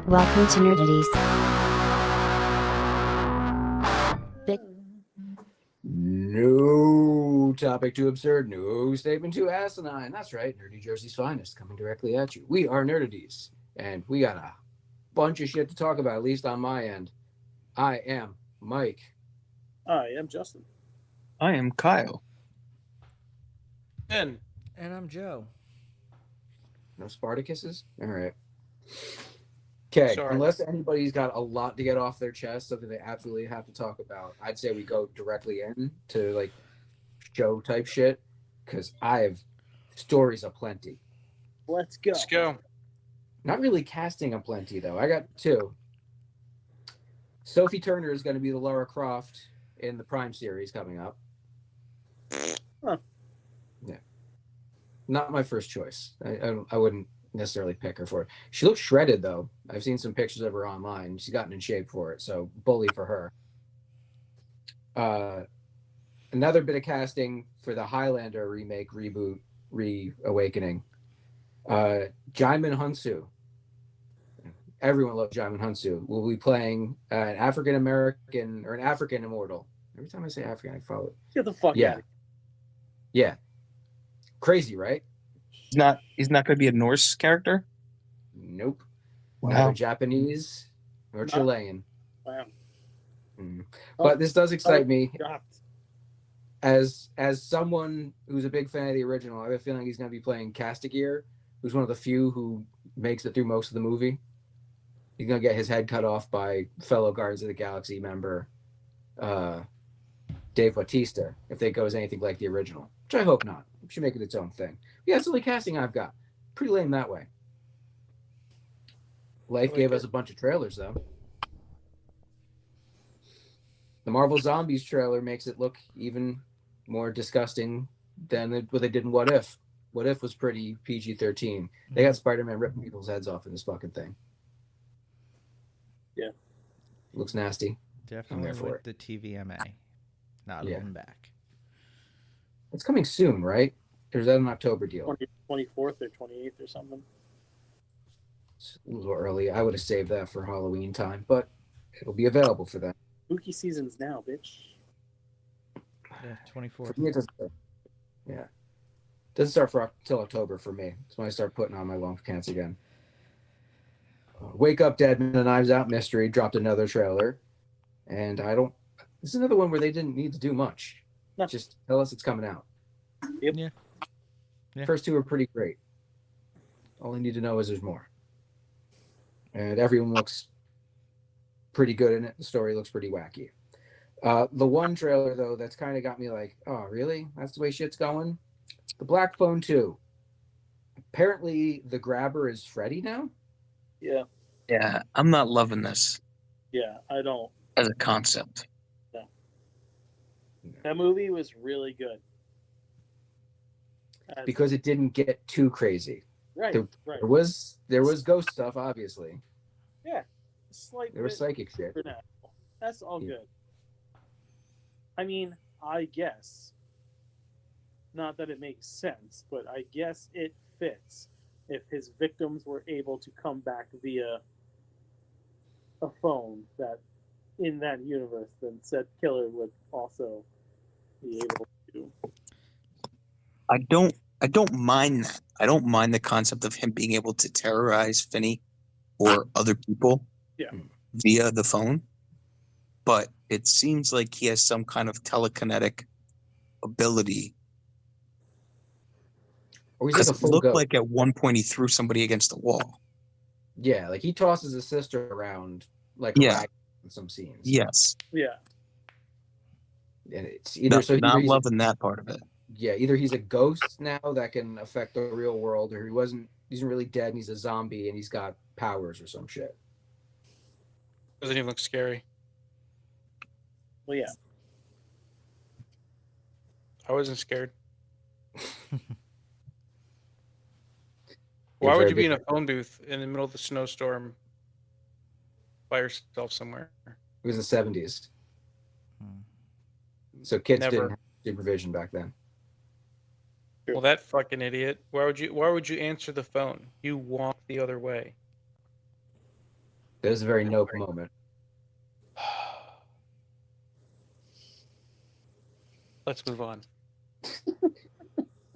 Welcome to Nerdaties. No topic too absurd, no statement too asinine. That's right, Nerdy Jersey's finest coming directly at you. We are Nerdaties, and we got a bunch of shit to talk about, at least on my end. I am Mike. I am Justin. I am Kyle. And I'm Joe. No Spartacuses? All right. Okay, Sorry. unless anybody's got a lot to get off their chest, something they absolutely have to talk about, I'd say we go directly in to like show type shit, because I have stories aplenty. Let's go. let's go. Not really casting aplenty though. I got two. Sophie Turner is going to be the Lara Croft in the Prime series coming up. Huh. Yeah. Not my first choice. I wouldn't necessarily pick her for it. She looks shredded though. I've seen some pictures of her online. She's gotten in shape for it, so bully for her. Another bit of casting for the Highlander remake, reboot, reawakening. Jaimin Hunsu. Everyone loves Jaimin Hunsu. Will be playing an African American or an African immortal. Every time I say African, I follow it. Get the fuck Yeah. out of Yeah. Crazy, right? He's not going to be a Norse character. Nope. Wow. Neither Japanese or No. Chilean. here. Wow. Mm. Oh, But this does excite me. Dropped. As someone who's a big fan of the original, I have a feeling he's going to be playing Castigear, who's one of the few who makes it through most of the movie. He's going to get his head cut off by fellow Guardians of the Galaxy member Dave Bautista, if they go as anything like the original, which I hope not. It should make it its own thing. Yeah, that's the only casting I've got. Pretty lame that way. Life gave us a bunch of trailers, though. The Marvel Zombies trailer makes it look even more disgusting than what they did in What If. What If was pretty PG-13. They got Spider-Man ripping people's heads off in this fucking thing. Yeah. Looks nasty. Definitely there for with it. the TVMA. Not Yeah. holding back. It's coming soon, right? Or is that an October deal? 24th or 28th or something. It's a little early. I would have saved that for Halloween time, but it'll be available for them. Spooky season's now, bitch. Yeah, 24th. For me, it doesn't start. Yeah. Doesn't start for until October for me. That's when I start putting on my long pants again. Wake Up Dead Man, Knives Out Mystery dropped another trailer. And this is another one where they didn't need to do much. No. Just tell us it's coming out. Yep. Yeah. First two are pretty great. All I need to know is there's more. And everyone looks pretty good in it. The story looks pretty wacky. The one trailer, though, that's kind of got me like, oh, really? That's the way shit's going? The Black Phone 2. Apparently, the grabber is Freddy now? Yeah. Yeah, I'm not loving this Yeah. I don't. as a concept. That movie was really good. Because it didn't get too crazy. Right. there- Right. There was ghost stuff, obviously. Yeah. Slight There was bit psychic shit. supernatural. That's all Yeah. good. I mean, I guess. Not that it makes sense, but I guess it fits if his victims were able to come back via a phone that in that universe, then said killer would also be able to. I don't mind that. I don't mind the concept of him being able to terrorize Finney or other people Yeah. via the phone. But it seems like he has some kind of telekinetic ability. Or he's Because like a it full looked ghost. like at one point he threw somebody against the wall. Yeah, like he tosses his sister around like Yeah. a rag in some scenes. Yes. Yeah. And it's either Not he's loving that part of it. either he's a ghost now that can affect the real world, or he isn't really dead and he's a zombie and he's got powers or some shit. Doesn't even look scary. Well, yeah. I wasn't scared. You're Why would very you be in a big- phone booth in the middle of the snowstorm by yourself somewhere? It was the 70s. Hmm. So kids Never. didn't have supervision back then. Well, that fucking idiot. Why would you answer the phone? You walk the other way. That is a very nope moment. Let's move on.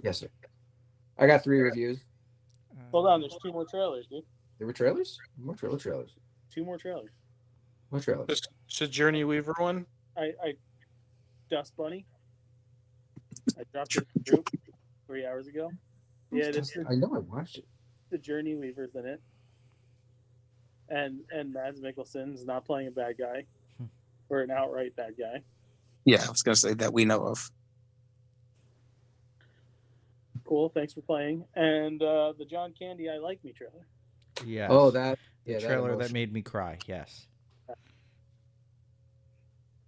Yes, sir. I got 3 reviews. Hold on, there's 2 more trailers, dude. There were trailers? More trailers. 2 more trailers. What trailers? This Sojourner Weaver one. I Dust Bunny. I dropped it in the group 3 hours ago. Yeah, this is I know I watched it. the Journey Weaver's in it. And Mads Mikkelsen's not playing a bad guy. Or an outright bad guy. Yeah, I was gonna say that we know of. Cool, thanks for playing. And the John Candy I Like Me trailer. Yes. Oh, that the yeah, trailer that emotion. made me cry. Yes.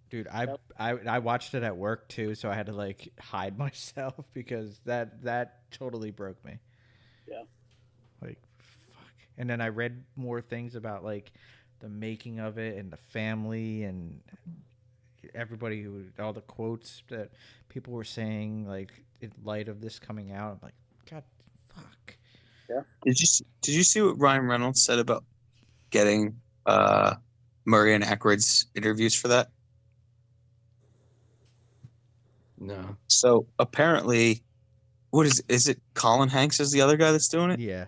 Dude, I watched it at work too, so I had to like hide myself because that totally broke me. Yeah. Like, fuck. And then I read more things about like the making of it and the family and everybody all the quotes that people were saying like in light of this coming out. I'm like, God, fuck. Did you see what Ryan Reynolds said about getting Murray and Ackroyd's interviews for that? No. So apparently, what is it? Colin Hanks is the other guy that's doing it. Yeah.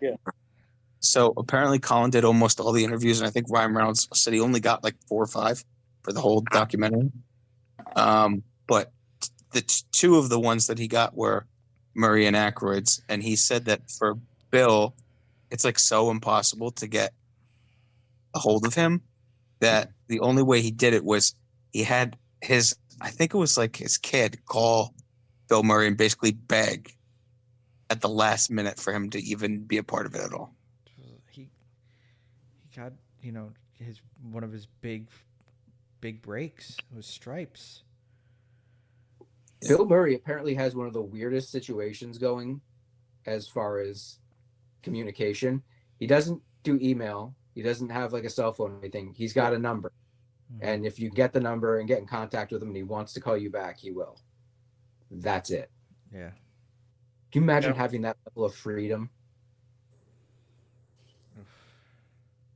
So apparently, Colin did almost all the interviews, and I think Ryan Reynolds said he only got like 4 or 5 for the whole documentary. But the 2 of the ones that he got were Murray and Ackroyd's, and he said that for Bill, it's like so impossible to get a hold of him that the only way he did it was he had I think it was like his kid call Bill Murray and basically beg at the last minute for him to even be a part of it at all. He got, his one of his big breaks was Stripes. Bill Murray apparently has one of the weirdest situations going as far as communication. He doesn't do email. He doesn't have like a cell phone or anything. He's got a number. And if you get the number and get in contact with him and he wants to call you back, he will. That's it. Yeah. Can you imagine having that level of freedom?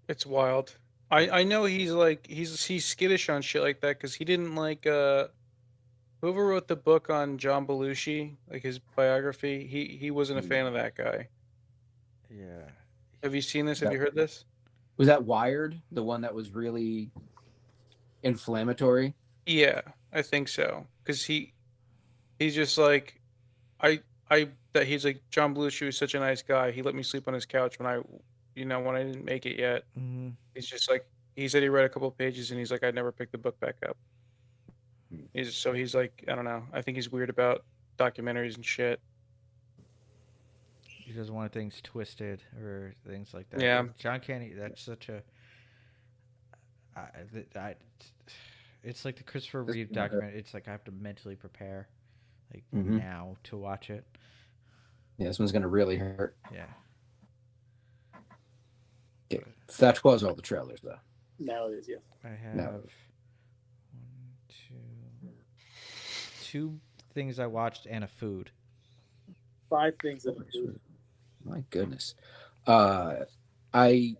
It's wild. I know he's like he's skittish on shit like that because he didn't like whoever wrote the book on John Belushi, like his biography. He wasn't a fan of that guy. Yeah. Have you seen this? Have you heard this? Was that Wired, the one that was really inflammatory? Yeah, I think so. Because he's just like that he's like John Belushi was such a nice guy. He let me sleep on his couch when I didn't make it yet. Mm-hmm. He's just like he said he read a couple of pages and he's like I never picked the book back up. He's like I don't know. I think he's weird about documentaries and shit. He doesn't want things twisted or things like that. Yeah. But John Candy, that's such a. It's like the Christopher Reeve documentary. It's like I have to mentally prepare, like now to watch it. Yeah, this one's gonna really hurt. Yeah. Okay. That was all the trailers, though. Now it is, yes. I have No. 1, 2 things I watched and a food. 5 things that My goodness. I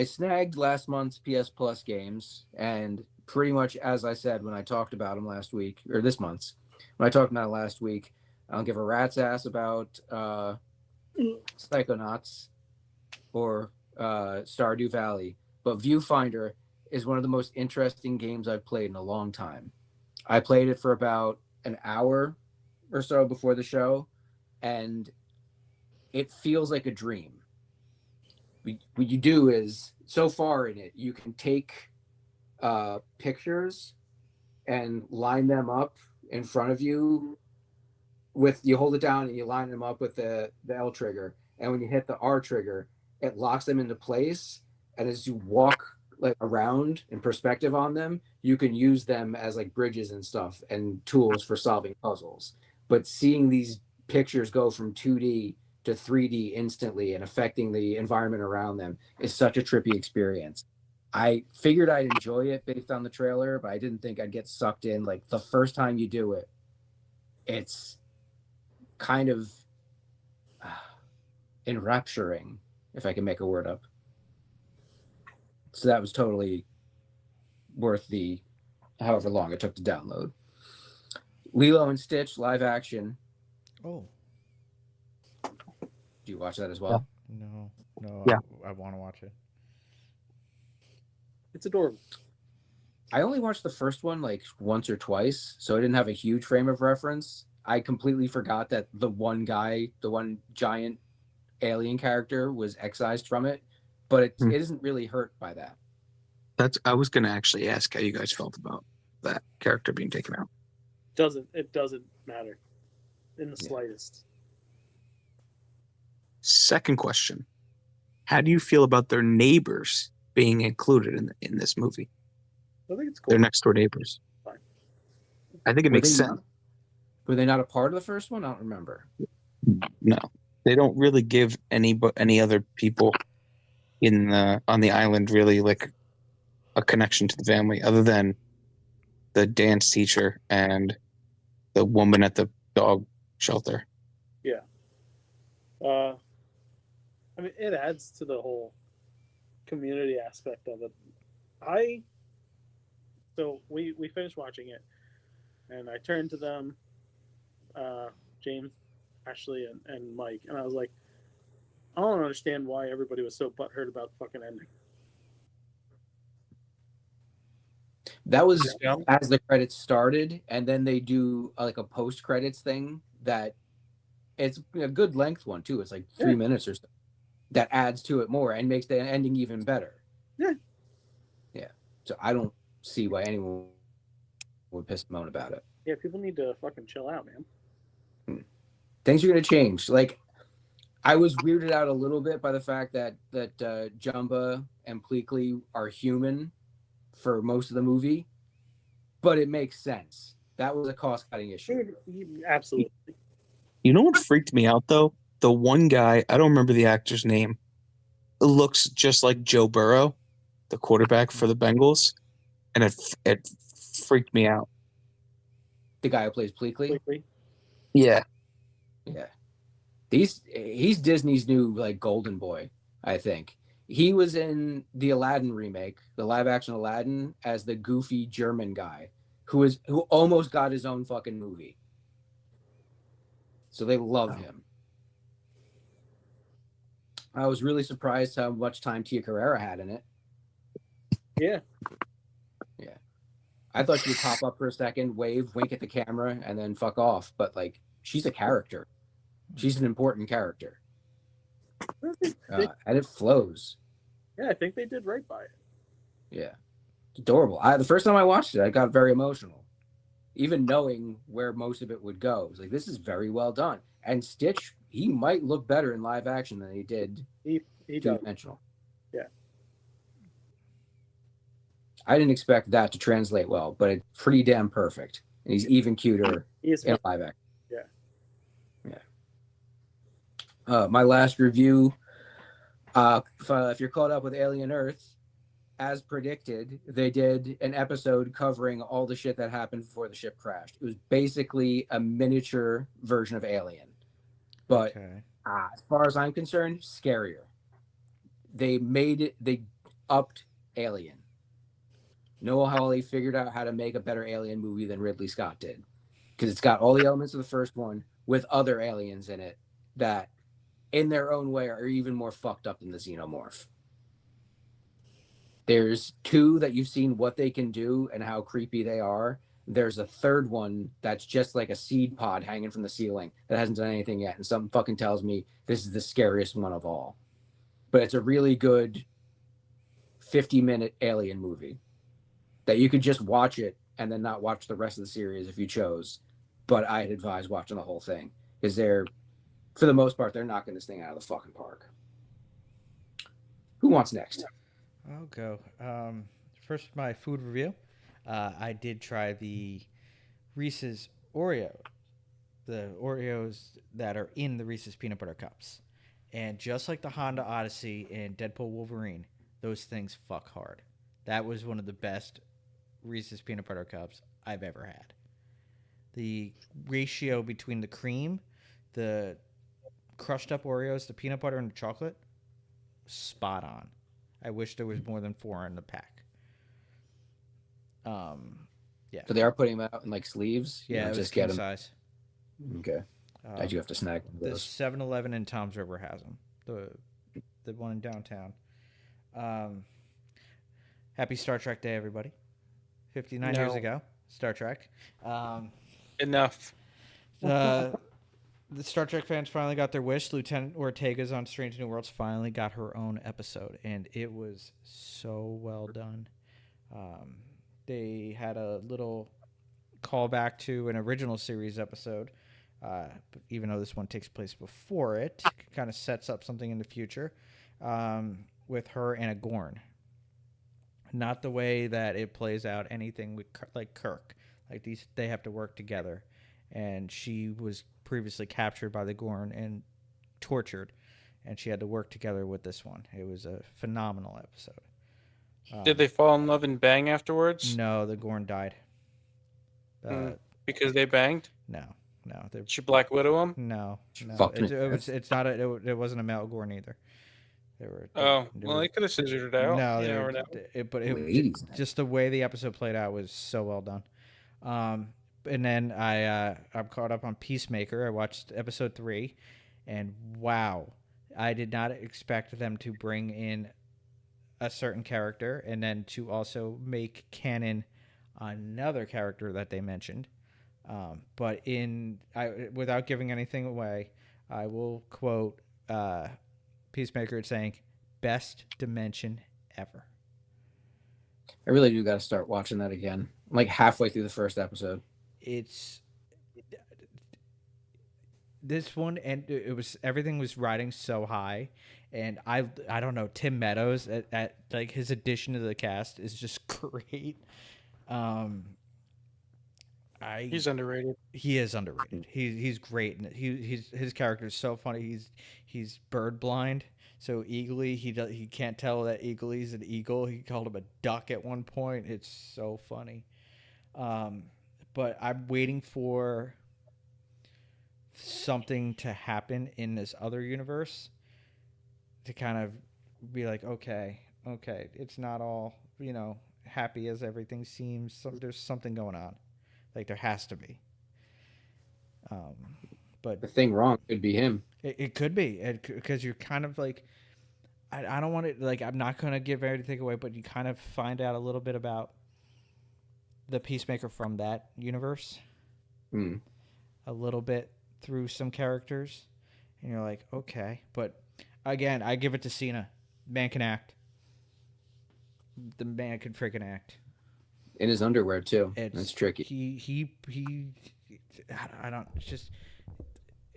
snagged last month's PS Plus games, and pretty much as I said when I talked about them last week, or this month's, when I talked about it last week, I don't give a rat's ass about Psychonauts or Stardew Valley, but Viewfinder is one of the most interesting games I've played in a long time. I played it for about an hour or so before the show, and it feels like a dream. What you do is, so far in it, you can take pictures and line them up in front of you you hold it down and you line them up with the L trigger. And when you hit the R trigger, it locks them into place. And as you walk like around in perspective on them, you can use them as like bridges and stuff and tools for solving puzzles. But seeing these pictures go from 2D to 3D instantly and affecting the environment around them is such a trippy experience. I figured I'd enjoy it based on the trailer, but I didn't think I'd get sucked in. Like the first time you do it, it's kind of enrapturing, if I can make a word up. So that was totally worth the however long it took to download. Lilo and Stitch live action. Oh Do you watch that as well? no, no, Yeah. I want to watch it. It's adorable. I only watched the first one like once or twice, so I didn't have a huge frame of reference. I completely forgot that the one giant alien character was excised from it, but it isn't really hurt by that. I was gonna actually ask how you guys felt about that character being taken out. It doesn't matter in the slightest. Second question: how do you feel about their neighbors being included in this movie? I think it's cool. Their next door neighbors. Fine. I think it makes sense. Were they not a part of the first one? I don't remember. No, they don't really give any other people on the island really like a connection to the family other than the dance teacher and the woman at the dog shelter. Yeah. I mean, it adds to the whole community aspect of it. So we finished watching it, and I turned to them, James, Ashley, and Mike, and I was like, I don't understand why everybody was so butthurt about the fucking ending. That was as the credits started, and then they do like a post credits thing that it's a good length one too. It's like 3 minutes or so. That adds to it more and makes the ending even better. Yeah. Yeah. So I don't see why anyone would piss and moan about it. Yeah, people need to fucking chill out, man. Things are going to change. Like, I was weirded out a little bit by the fact that Jumba and Pleakley are human for most of the movie, but it makes sense. That was a cost-cutting issue. Absolutely. You know what freaked me out though? The one guy, I don't remember the actor's name, looks just like Joe Burrow, the quarterback for the Bengals, and it freaked me out. The guy who plays Pleakley? Yeah. Yeah. He's Disney's new like golden boy, I think. He was in the Aladdin remake, the live action Aladdin, as the goofy German guy who almost got his own fucking movie. So they love him. I was really surprised how much time Tia Carrera had in it. Yeah. Yeah. I thought she would pop up for a second, wave, wink at the camera, and then fuck off. But like, she's a character. She's an important character. And it flows. Yeah, I think they did right by it. Yeah. It's adorable. The first time I watched it, I got very emotional. Even knowing where most of it would go. It was like, this is very well done. And Stitch, he might look better in live action than he did He two-dimensional. Yeah. I didn't expect that to translate well, but it's pretty damn perfect. And he's even cuter in live action. Yeah. Yeah. My last review, if you're caught up with Alien Earth, as predicted, they did an episode covering all the shit that happened before the ship crashed. It was basically a miniature version of Alien. But as far as I'm concerned, scarier. They upped Alien. Noah Hawley figured out how to make a better Alien movie than Ridley Scott did. Because it's got all the elements of the first one with other aliens in it that, in their own way, are even more fucked up than the Xenomorph. There's two that you've seen what they can do and how creepy they are. There's a third one that's just like a seed pod hanging from the ceiling that hasn't done anything yet. And something fucking tells me this is the scariest one of all. But it's a really good 50-minute Alien movie that you could just watch it and then not watch the rest of the series if you chose. But I'd advise watching the whole thing because for the most part, they're knocking this thing out of the fucking park. Who wants next? I'll go. First, my food review. I did try the Reese's Oreo, the Oreos that are in the Reese's peanut butter cups. And just like the Honda Odyssey and Deadpool Wolverine, those things fuck hard. That was one of the best Reese's peanut butter cups I've ever had. The ratio between the cream, the crushed up Oreos, the peanut butter, and the chocolate, spot on. I wish there was more than 4 in the pack. Yeah. So they are putting them out in like sleeves. You Yeah, don't it was just get king them. size. Okay. I do have to snag one of The those. 7-Eleven in Tom's River has them. The one in downtown. Happy Star Trek Day, everybody. 59 years No. ago, Star Trek. Enough. The Star Trek fans finally got their wish. Lieutenant Ortega's on Strange New Worlds finally got her own episode, and it was so well done. They had a little callback to an original series episode, but even though this one takes place before it kind of sets up something in the future with her and a Gorn. Not the way that it plays out anything with like Kirk. Like they have to work together, and she was previously captured by the Gorn and tortured, and she had to work together with this one. It was a phenomenal episode. Did they fall in love and bang afterwards? No, the Gorn died. Because they banged? No. Did she Black Widow him? No. Fuck me. It wasn't a male Gorn either. They could have scissored it out. No, you never know. Ladies. Just the way the episode played out was so well done. And then I'm caught up on Peacemaker. I watched episode 3, and wow, I did not expect them to bring in a certain character and then to also make canon another character that they mentioned. But without giving anything away, I will quote Peacemaker saying, "Best dimension ever." I really do got to start watching that again. I'm like halfway through the first episode. It's this one, and everything was riding so high, and I don't know, Tim Meadows at like his addition to the cast is just great. He's underrated. He is underrated. He's great, and his character is so funny. He's bird blind, so Eagly he can't tell that Eagly's an eagle. He called him a duck at one point. It's so funny. But I'm waiting for something to happen in this other universe to kind of be like, okay, it's not all happy as everything seems. There's something going on. Like there has to be. But The thing wrong could be him. it could be, because you're kind of like, I don't want to, like, I'm not going to give everything away, but you kind of find out a little bit about the Peacemaker from that universe. A little bit through some characters, and you're like, okay. But again, I give it to Cena. Man can act. The man can freaking act. In his underwear too. That's tricky. He I don't. It's just.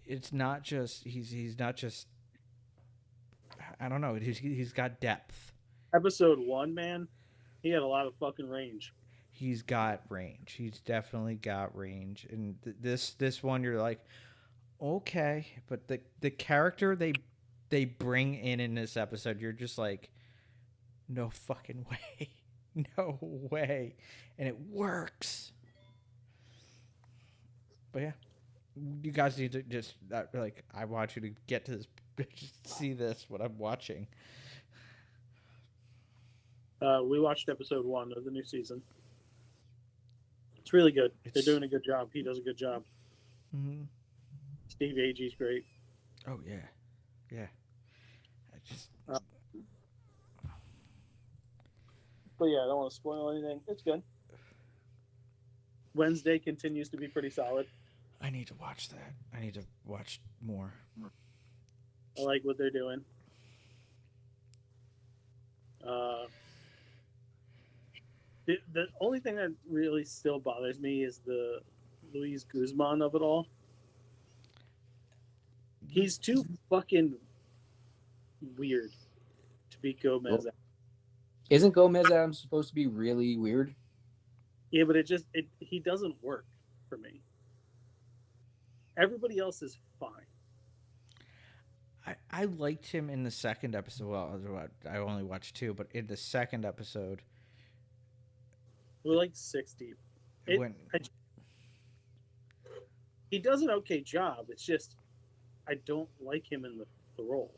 It's not just. He's not just. I don't know. He's got depth. Episode 1, man, he had a lot of fucking range. He's got range. He's definitely got range. And this one, you're like, okay, but the character they bring in this episode, you're just like, no fucking way. No way. And it works. But yeah, you guys need to just I want you to get to this, just see this, what I'm watching. We watched episode 1 of the new season. It's really good. They're doing a good job. He does a good job. Mm-hmm. Steve Agee's great. Oh yeah. I just. But yeah, I don't want to spoil anything. It's good. Wednesday continues to be pretty solid. I need to watch that. I need to watch more. I like what they're doing. The only thing that really still bothers me is the Luis Guzman of it all. He's too fucking weird to be Gomez. Well, isn't Gomez Adams supposed to be really weird? Yeah, but he doesn't work for me. Everybody else is fine. I liked him in the second episode. Well, I only watched 2, but in the second episode, We're like 60. He does an okay job. It's just I don't like him in the role.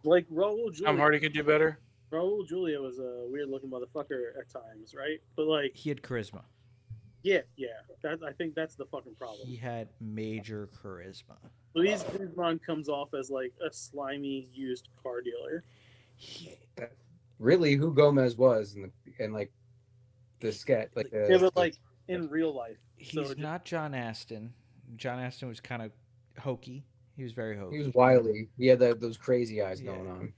Like Raul Tom Julia. Hardy could do better. Raul Julia was a weird looking motherfucker at times, right? But like, He had charisma. yeah. I think that's the fucking problem. He had major charisma. Luis Guzman comes off as like a slimy used car dealer. That's really who Gomez was in like the sketch, like Yeah, but like in real life, He's not John Aston. John Aston was kind of hokey. He was very hokey. he was wily. He had those crazy eyes Yeah. going on.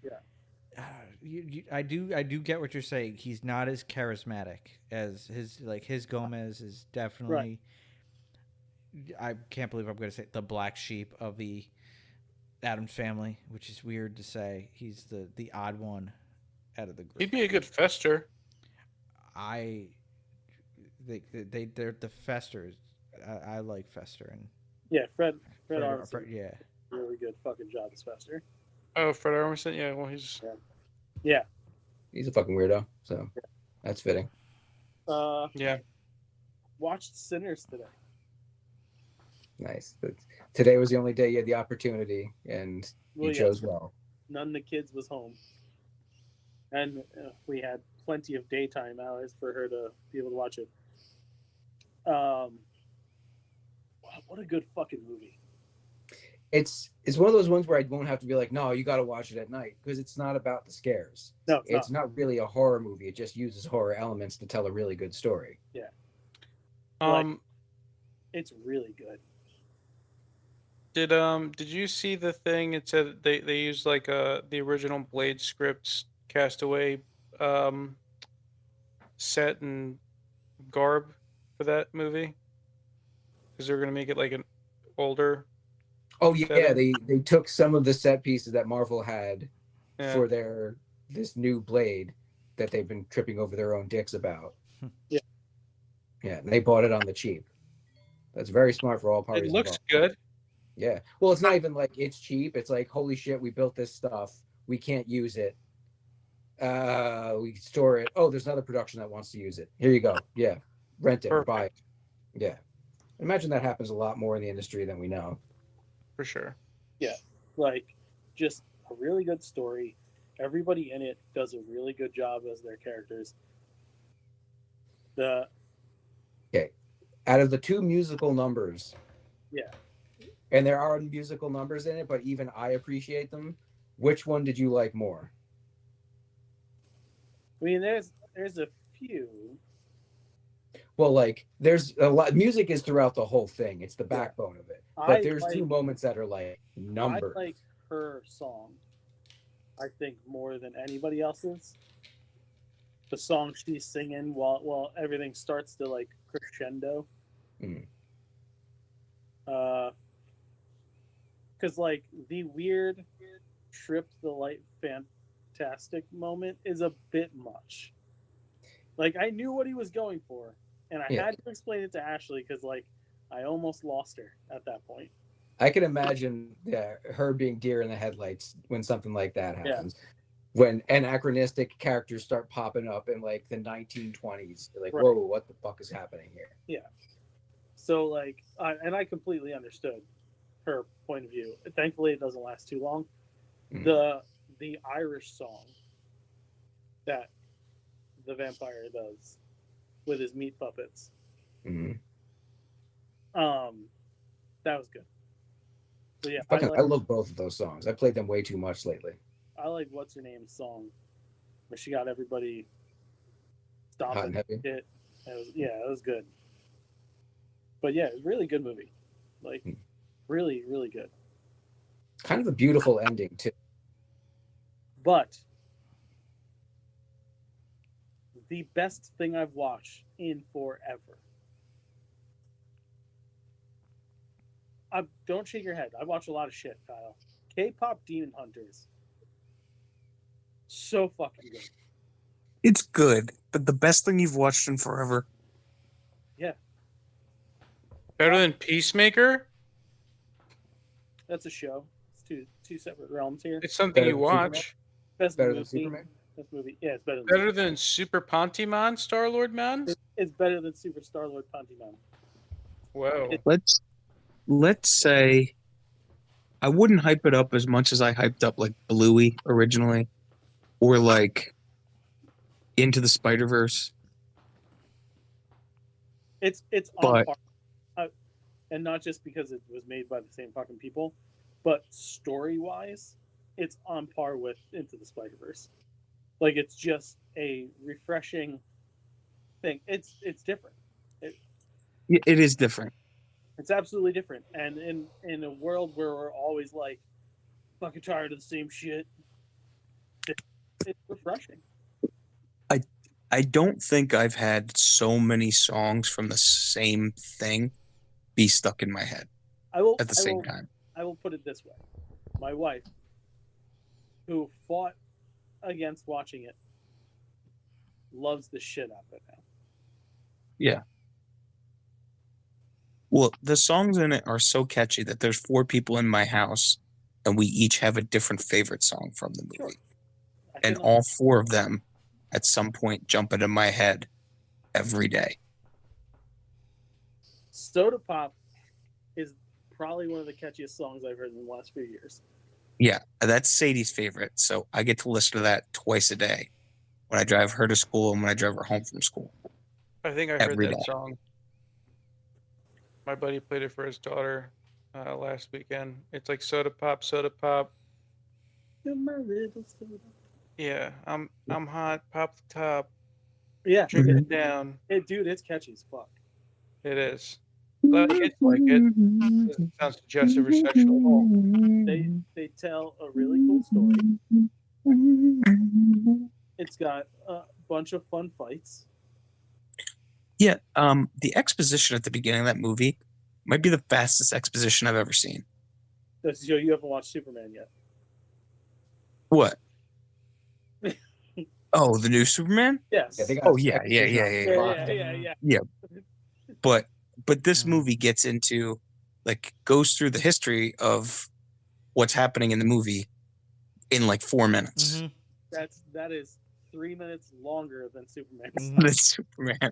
I do get what you're saying. He's not as charismatic as his Gomez is definitely. I can't believe I'm going to say the black sheep of the Addams family, which is weird to say. He's the odd one out of the group. He'd be a good Fester. They're the Festers. I like Fester and yeah, Fred Armisen, yeah. really good fucking job as Fester. Oh, Fred Armisen. Yeah, well, he's Yeah. He's a fucking weirdo, so that's fitting. yeah. Watched Sinners today. Nice. But today was the only day you had the opportunity, and you chose well. None of the kids was home, and we had plenty of daytime hours for her to be able to watch it. Wow, what a good fucking movie! It's one of those ones where I won't have to be like, no, you got to watch it at night, because it's not about the scares. No, it's not really a horror movie. It just uses horror elements to tell a really good story. Yeah. Um, it's really good. did you see the thing? It said they used like the original Blade scripts Castaway set and garb for that movie because they're gonna make it like an older. Oh yeah, they took some of the set pieces that Marvel had for this new Blade that they've been tripping over their own dicks about. Yeah. Yeah, and they bought it on the cheap. That's very smart for all parties. It looks involved. good. Yeah. Well, it's not even like it's cheap. It's like, holy shit, we built this stuff. We can't use it. We store it. Oh, there's another production that wants to use it. Here you go. Yeah. Rent it or buy it. Yeah. Imagine that happens a lot more in the industry than we know. For sure. Yeah. Like, just a really good story. Everybody in it does a really good job as their characters. Okay. Out of the two musical numbers. Yeah. And there are musical numbers in it, but even I appreciate them. Which one did you like more? I mean, there's a few. Well, like there's a lot. Music is throughout the whole thing. It's the backbone of it. But there's two moments that are like numbered. I like her song, I think, more than anybody else's. The song she's singing while everything starts to like crescendo. Because like the weird trip the light fantastic moment is a bit much. Like I knew what he was going for, and I had to explain it to Ashley because like I almost lost her at that point. I can imagine her being deer in the headlights when something like that happens. When anachronistic characters start popping up in like the 1920s. You're like, whoa, what the fuck is happening here? Yeah. So like, and I completely understood her point of view. Thankfully, it doesn't last too long. The Irish song that the vampire does with his meat puppets. That was good. So yeah, I love both of those songs. I played them way too much lately. I like what's her name's song where she got everybody stopping. Hot and heavy. It was good. But yeah, it was a really good movie. Like really, really good. Kind of a beautiful ending too. But the best thing I've watched in forever. Don't shake your head. I watch a lot of shit, Kyle. K-pop Demon Hunters. So fucking good. It's good, but the best thing you've watched in forever. Yeah. Better than Peacemaker? That's a show. It's two separate realms here. It's something Better you than watch. Best Better movie. than Superman? Best movie. Yeah, it's better than Better than Super Pontimon, Star-Lord Man? It's better than Super Star-Lord Pontimon. Whoa. Let's say I wouldn't hype it up as much as I hyped up like Bluey originally, or like Into the Spider-Verse. It's on But par, and not just because it was made by the same fucking people, but story wise, it's on par with Into the Spider-Verse. Like, it's just a refreshing thing. It's different. it is different. It's absolutely different. And in a world where we're always like fucking tired of the same shit, it's refreshing. I don't think I've had so many songs from the same thing be stuck in my head at the same time. I will put it this way. My wife, who fought against watching it, loves the shit out of it now. Yeah. Well, the songs in it are so catchy that there's 4 people in my house, and we each have a different favorite song from the movie. Sure. And all 4 of them, at some point, jump into my head every day. Soda Pop is probably one of the catchiest songs I've heard in the last few years. Yeah, that's Sadie's favorite, so I get to listen to that twice a day when I drive her to school and when I drive her home from school. I think I heard Every that day. song. My buddy played it for his daughter last weekend. It's like soda pop, soda pop. You're my little soda. Yeah, I'm hot, pop the top, Yeah, drink it down. dude, it's catchy as fuck. It is. Like it. Doesn't sound suggestive or sexual at all. They tell a really cool story. It's got a bunch of fun fights. Yeah, the exposition at the beginning of that movie might be the fastest exposition I've ever seen. So you haven't watched Superman yet? What? Oh, the new Superman? Yes. Yeah, they got Oh yeah. Yeah. But this movie gets into, like, goes through the history of what's happening in the movie in like 4 minutes. Mhm. That is 3 minutes longer than Superman. Mhm. That's Superman.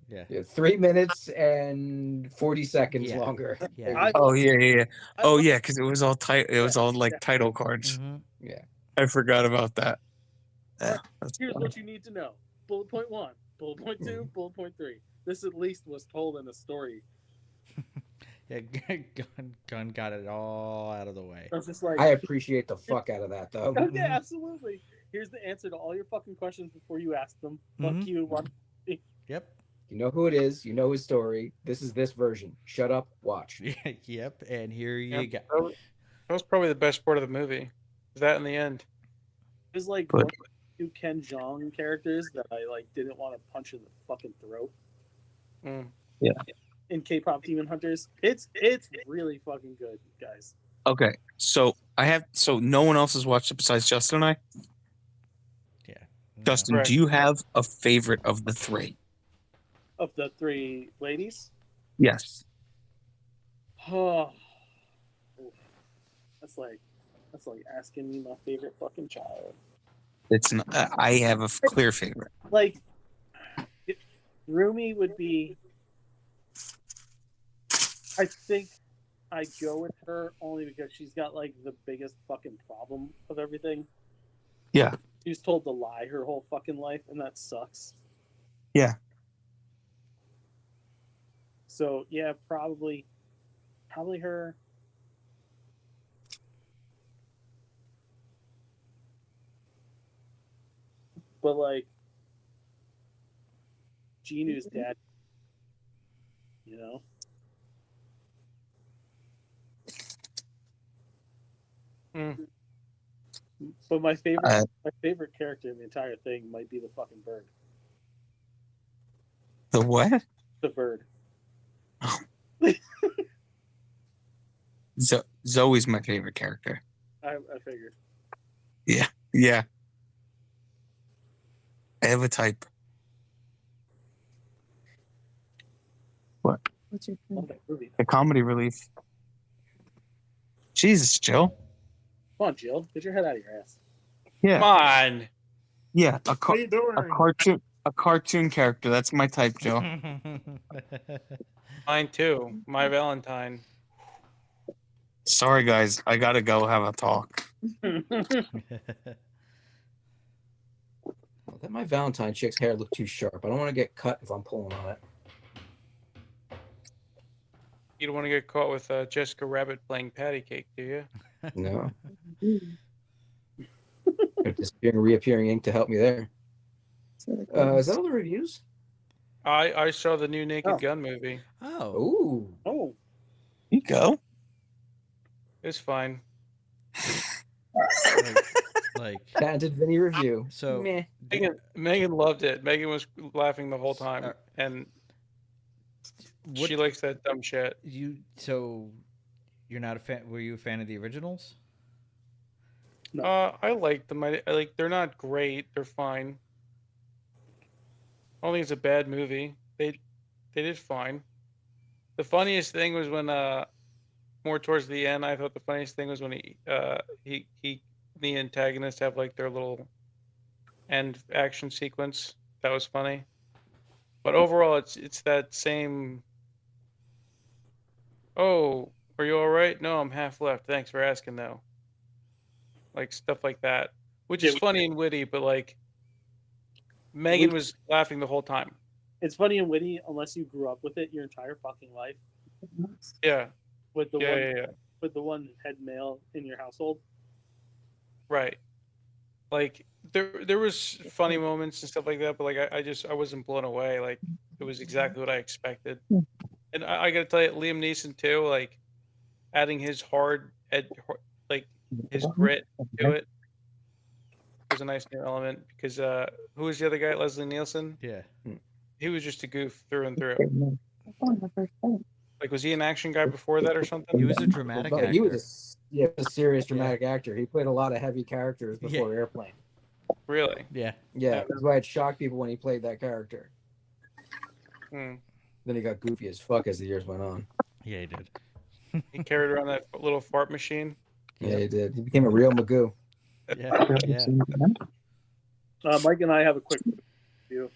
Yeah. Yeah, 3 minutes and 40 seconds Yeah. longer. Yeah. Oh yeah. I Oh love- yeah, because it was all it was all like Yeah. title cards. Mhm. Yeah. I forgot about that. Yeah, that's Here's funny. what you need to know. Bullet point 1, bullet point 2, bullet point 3. This at least was told in a story. Yeah. Gun got it all out of the way. I was just like, I appreciate the fuck out of that, though. oh, yeah, absolutely. Here's the answer to all your fucking questions before you ask them. Fuck Mhm. you. Watch. Yep. You know who it is. You know his story. This is this version. Shut up. Watch. Yep. And here you Yep. go. That was probably the best part of the movie. That in the end. It was like But- one of the 2 Ken Jeong characters that I like didn't want to punch in the fucking throat. Mm. In K-pop Demon Hunters, it's really fucking good, guys. Okay, so no one else has watched it besides Justin and I. Yeah. Justin, Correct. do you have a favorite of the 3? Of the 3 ladies, Yes. oh, that's like asking me my favorite fucking child. It's not, I have a clear favorite. Like, Rumi would be. I think I go with her only because she's got like the biggest fucking problem of everything. Yeah. She's told to lie her whole fucking life, and that sucks. Yeah. So yeah, probably her. But like, Ginu's dad, you know. Mm. But my favorite, Uh, my favorite character in the entire thing might be the fucking bird. The what? The bird. Zoe's my favorite character. I figured. Yeah. I have a type. What? What's your Love that movie. The comedy relief. Jesus, Jill. Come on, Jill, get your head out of your ass. Yeah. Come on. Yeah. What are you doing? A cartoon character. That's my type, Jill. Mine too. My Valentine. Sorry, guys. I gotta go have a talk. That my Valentine chick's hair looked too sharp. I don't want to get cut if I'm pulling on it. You don't want to get caught with Jessica Rabbit playing patty cake, do you? No. Disappearing, reappearing ink to help me there. Is that all the reviews? I saw the new Naked Gun movie. Oh. Ooh. Oh, You go. It's fine. Like Patented Vinny review. so. Meh. Megan loved it. Megan was laughing the whole time, and What she likes that dumb shit. so you're not a fan? Were you a fan of the originals? no. I like them. I like. They're not great. They're fine. I don't think it's a bad movie. They did fine. The funniest thing was when more towards the end. I thought the funniest thing was when he the antagonists have like their little end action sequence. That was funny. But overall, it's that same. Oh, are you all right? No, I'm half left. Thanks for asking, though. Like stuff like that, which is funny and witty, but like Megan was laughing the whole time. It's funny and witty unless you grew up with it your entire fucking life. Yeah, With the yeah. with the one head male in your household. Right. Like there was funny moments and stuff like that, but like I wasn't blown away. Like it was exactly what I expected. And I gotta tell you, Liam Neeson too, like adding his his grit to it was a nice new element because who was the other guy? Leslie Nielsen. Yeah. He was just a goof through and through. Like, was he an action guy before that or something? He was a dramatic actor. He was a serious dramatic actor. He played a lot of heavy characters before Airplane. Really? Yeah. Yeah, that's why it shocked people when he played that character. Hmm. Then he got goofy as fuck as the years went on. Yeah, he did. He carried around that little fart machine. Yeah, he did. He became a real Magoo. Yeah. Mike and I have a quick review.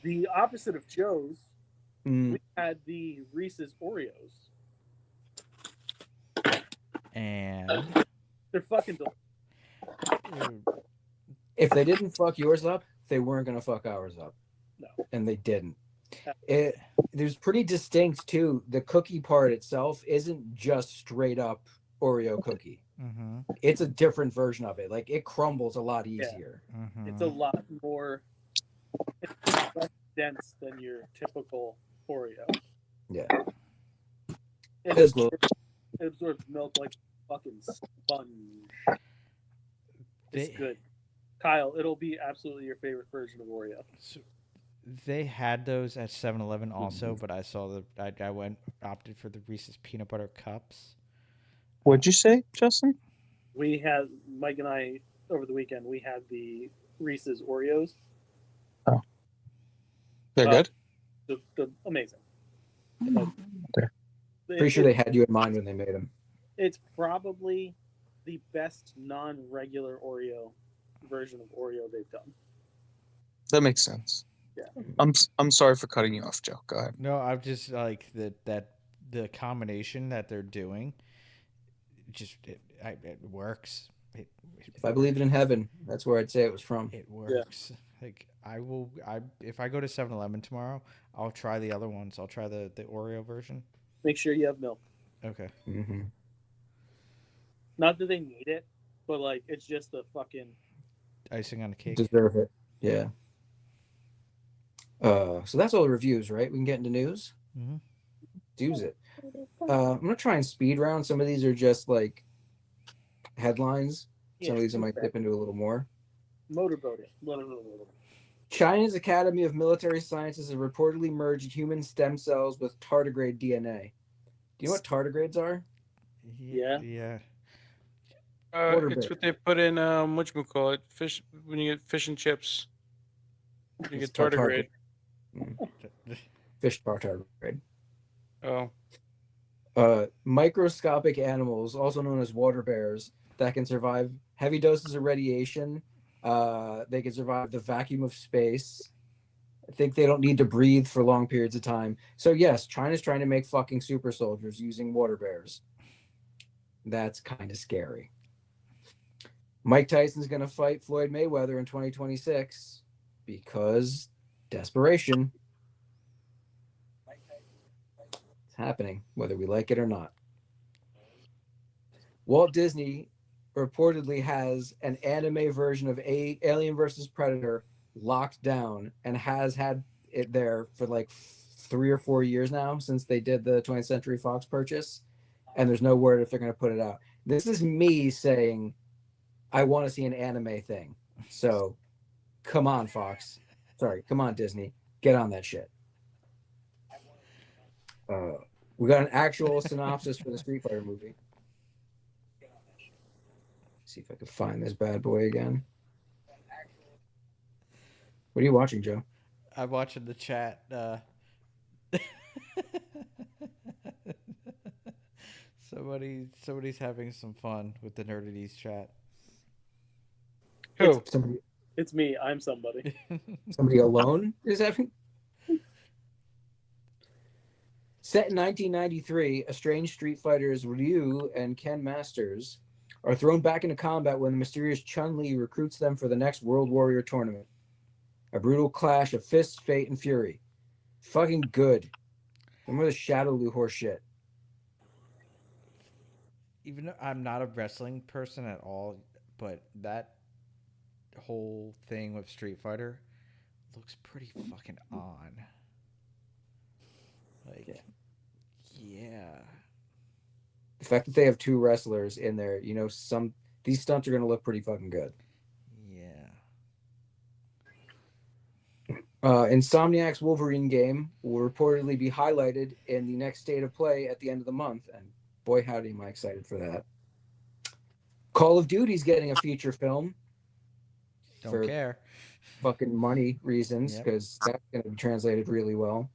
The opposite of Joe's, we had the Reese's Oreos. And They're fucking delicious. If they didn't fuck yours up, they weren't gonna fuck ours up. No. And they didn't. There's pretty distinct too. The cookie part itself isn't just straight up Oreo cookie. Mm-hmm. It's a different version of it. Like it crumbles a lot easier. Mm-hmm. It's a lot more less dense than your typical Oreo. Yeah. It absorbs milk like fucking sponge. It's good. Kyle, it'll be absolutely your favorite version of Oreo. So they had those at 7-Eleven also, but I saw I opted for the Reese's peanut butter cups. What'd you say, Justin? We had Mike and I over the weekend. We had the Reese's Oreos. Oh, they're good. The amazing. Pretty sure they had you in mind when they made them. It's probably the best non-regular Oreo version of Oreo they've done. That makes sense. Yeah. I'm sorry for cutting you off, Joe. Go ahead. No, I'm just like that the combination that they're doing. Just it works. If I believed in heaven, that's where I'd say it was from. It works. Yeah. Like if I go to 7-Eleven tomorrow, I'll try the other ones. I'll try the Oreo version. Make sure you have milk. Okay. Mm-hmm. Not that they need it, but like it's just the fucking icing on the cake. Deserve it. Yeah. So that's all the reviews, right? We can get into news. Mm-hmm. Use it. I'm gonna try and speed round. Some of these are just like headlines. Some of these I might dip into a little more. Motorboating. China's Academy of Military Sciences has reportedly merged human stem cells with tardigrade DNA. Do you know what tardigrades are? Yeah. Yeah. It's what they put in whatchamacallit, fish when you get fish and chips. You get tardigrade. Fish tardigrade. Oh. Microscopic animals, also known as water bears, that can survive heavy doses of radiation. They can survive the vacuum of space. I think they don't need to breathe for long periods of time. So yes, China's trying to make fucking super soldiers using water bears. That's kind of scary. Mike Tyson's going to fight Floyd Mayweather in 2026 because desperation. It's happening, whether we like it or not. Walt Disney reportedly has an anime version of Alien vs. Predator locked down and has had it there for like 3 or 4 years now since they did the 20th Century Fox purchase. And there's no word if they're going to put it out. This is me saying, I want to see an anime thing. So come on, Fox. Sorry, come on, Disney. Get on that shit. We got an actual synopsis for the Street Fighter movie. See if I can find this bad boy again. What are you watching, Joe? I'm watching the chat. Somebody's having some fun with the Nerdaties chat. Who? It's me. I'm somebody. Somebody alone is having. Set in 1993, estranged Street Fighters Ryu and Ken Masters are thrown back into combat when the mysterious Chun-Li recruits them for the next World Warrior tournament. A brutal clash of fists, fate, and fury. Fucking good. Remember the Shadowloo horse shit. Even though I'm not a wrestling person at all, but that whole thing with Street Fighter looks pretty fucking on. Like, yeah. The fact that they have 2 wrestlers in there, you know, these stunts are going to look pretty fucking good. Yeah. Insomniac's Wolverine game will reportedly be highlighted in the next State of Play at the end of the month, and boy, howdy, am I excited for that. Call of Duty's getting a feature film. Don't care. Fucking money reasons, Yep. because that's going to be translated really well.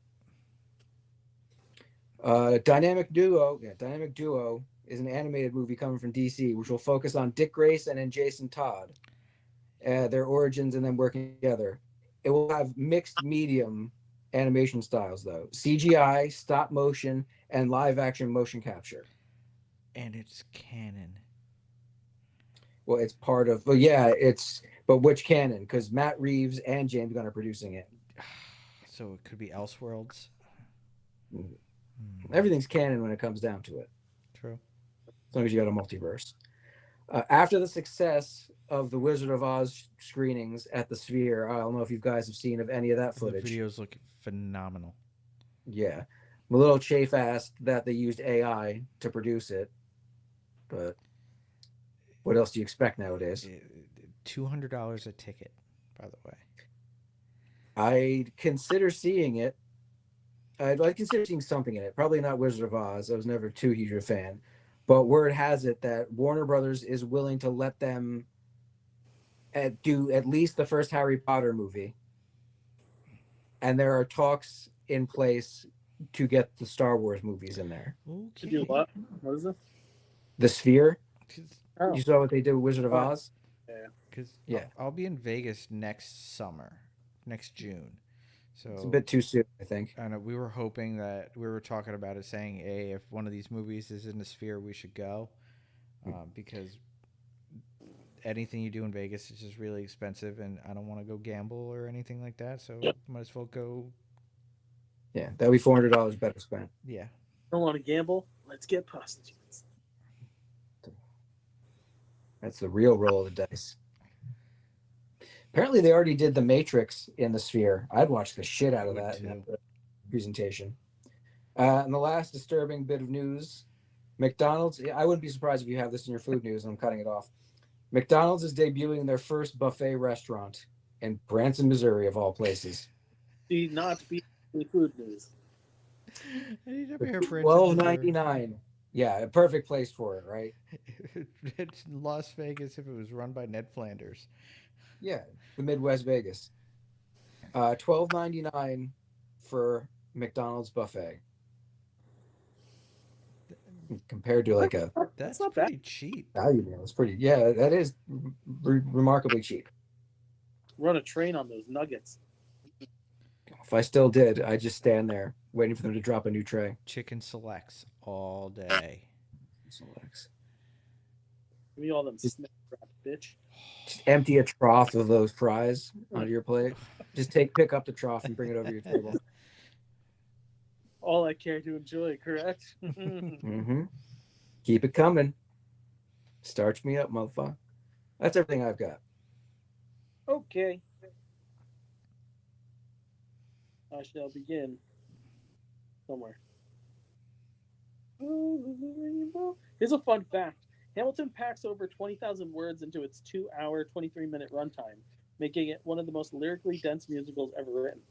Dynamic Duo is an animated movie coming from DC, which will focus on Dick Grayson and Jason Todd, their origins and them working together. It will have mixed medium animation styles, though: CGI, stop motion, and live action motion capture. And it's canon. Well, it's part of. Well, yeah, but which canon? Because Matt Reeves and James Gunn are producing it. So it could be Elseworlds. Everything's canon when it comes down to it. True. As long as you got a multiverse. After the success of the Wizard of Oz screenings at the Sphere, I don't know if you guys have seen of any of that footage. The videos look phenomenal. Yeah. I'm a little chafe-assed that they used AI to produce it, but what else do you expect nowadays? $200 a ticket, by the way. I'd consider seeing it. I'd consider seeing something in it. Probably not Wizard of Oz. I was never too huge a fan. But word has it that Warner Brothers is willing to let them do at least the first Harry Potter movie. And there are talks in place to get the Star Wars movies in there. Okay. To do what? What is it? The Sphere. Oh. You saw what they did with Wizard of Oz? Because Yeah. I'll be in Vegas next June. So It's a bit too soon, I think. I know we were hoping that we were talking about it, saying, "Hey, if one of these movies is in the Sphere, we should go," because anything you do in Vegas is just really expensive, and I don't want to go gamble or anything like that. So might as well go. Yeah, that'd be $400 better spent. Yeah. Don't want to gamble? Let's get prostitutes. That's the real roll of the dice. Apparently, they already did The Matrix in the Sphere. I'd watch the shit out of Would that too. in that presentation. And the last disturbing bit of news, McDonald's. I wouldn't be surprised if you have this in your food news, and I'm cutting it off. McDonald's is debuting their first buffet restaurant in Branson, Missouri, of all places. Not be the food news. You never hear Branson, $12.99. Yeah, a perfect place for it, right? Missouri. It's in Las Vegas if it was run by Ned Flanders. Yeah, the Midwest Vegas. $12.99 for McDonald's buffet. Compared to like a That's not pretty cheap. value meal, it's pretty. Yeah, that is remarkably cheap. Run a train on those nuggets. If I still did, I'd just stand there waiting for them to drop a new tray. Chicken selects all day. Selects. Give me all them snack wraps, bitch. Just empty a trough of those fries onto your plate. Just pick up the trough and bring it over your table. All I care to enjoy, correct? Mm-hmm. Keep it coming. Starch me up, motherfucker. That's everything I've got. Okay. I shall begin somewhere. Here's a fun fact. Hamilton packs over 20,000 words into its 2-hour, 23-minute runtime, making it one of the most lyrically dense musicals ever written.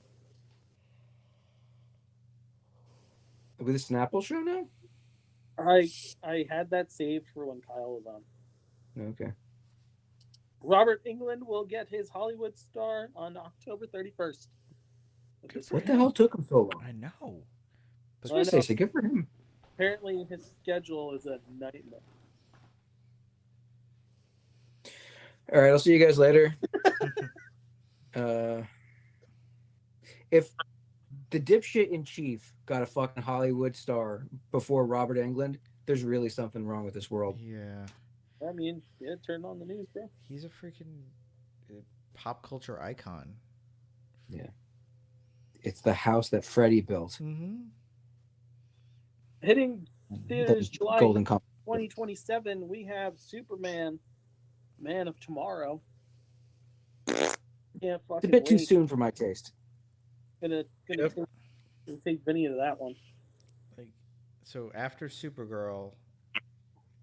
With the Snapple show now? I had that saved for when Kyle was on. Okay. Robert Englund will get his Hollywood star on October 31st. What the hell took him so long? I know. I was going to say, so good for him. Apparently, his schedule is a nightmare. All right, I'll see you guys later. If the dipshit in chief got a fucking Hollywood star before Robert Englund, there's really something wrong with this world. Yeah. I mean, yeah, turn on the news, bro. He's a freaking pop culture icon. Yeah. It's the house that Freddie built. Mm-hmm. Hitting theaters July Golden Compass. 2027, we have Superman, Man of Tomorrow. Yeah, It's a bit too soon for my taste. Gonna take Vinny to that one. Like, so after Supergirl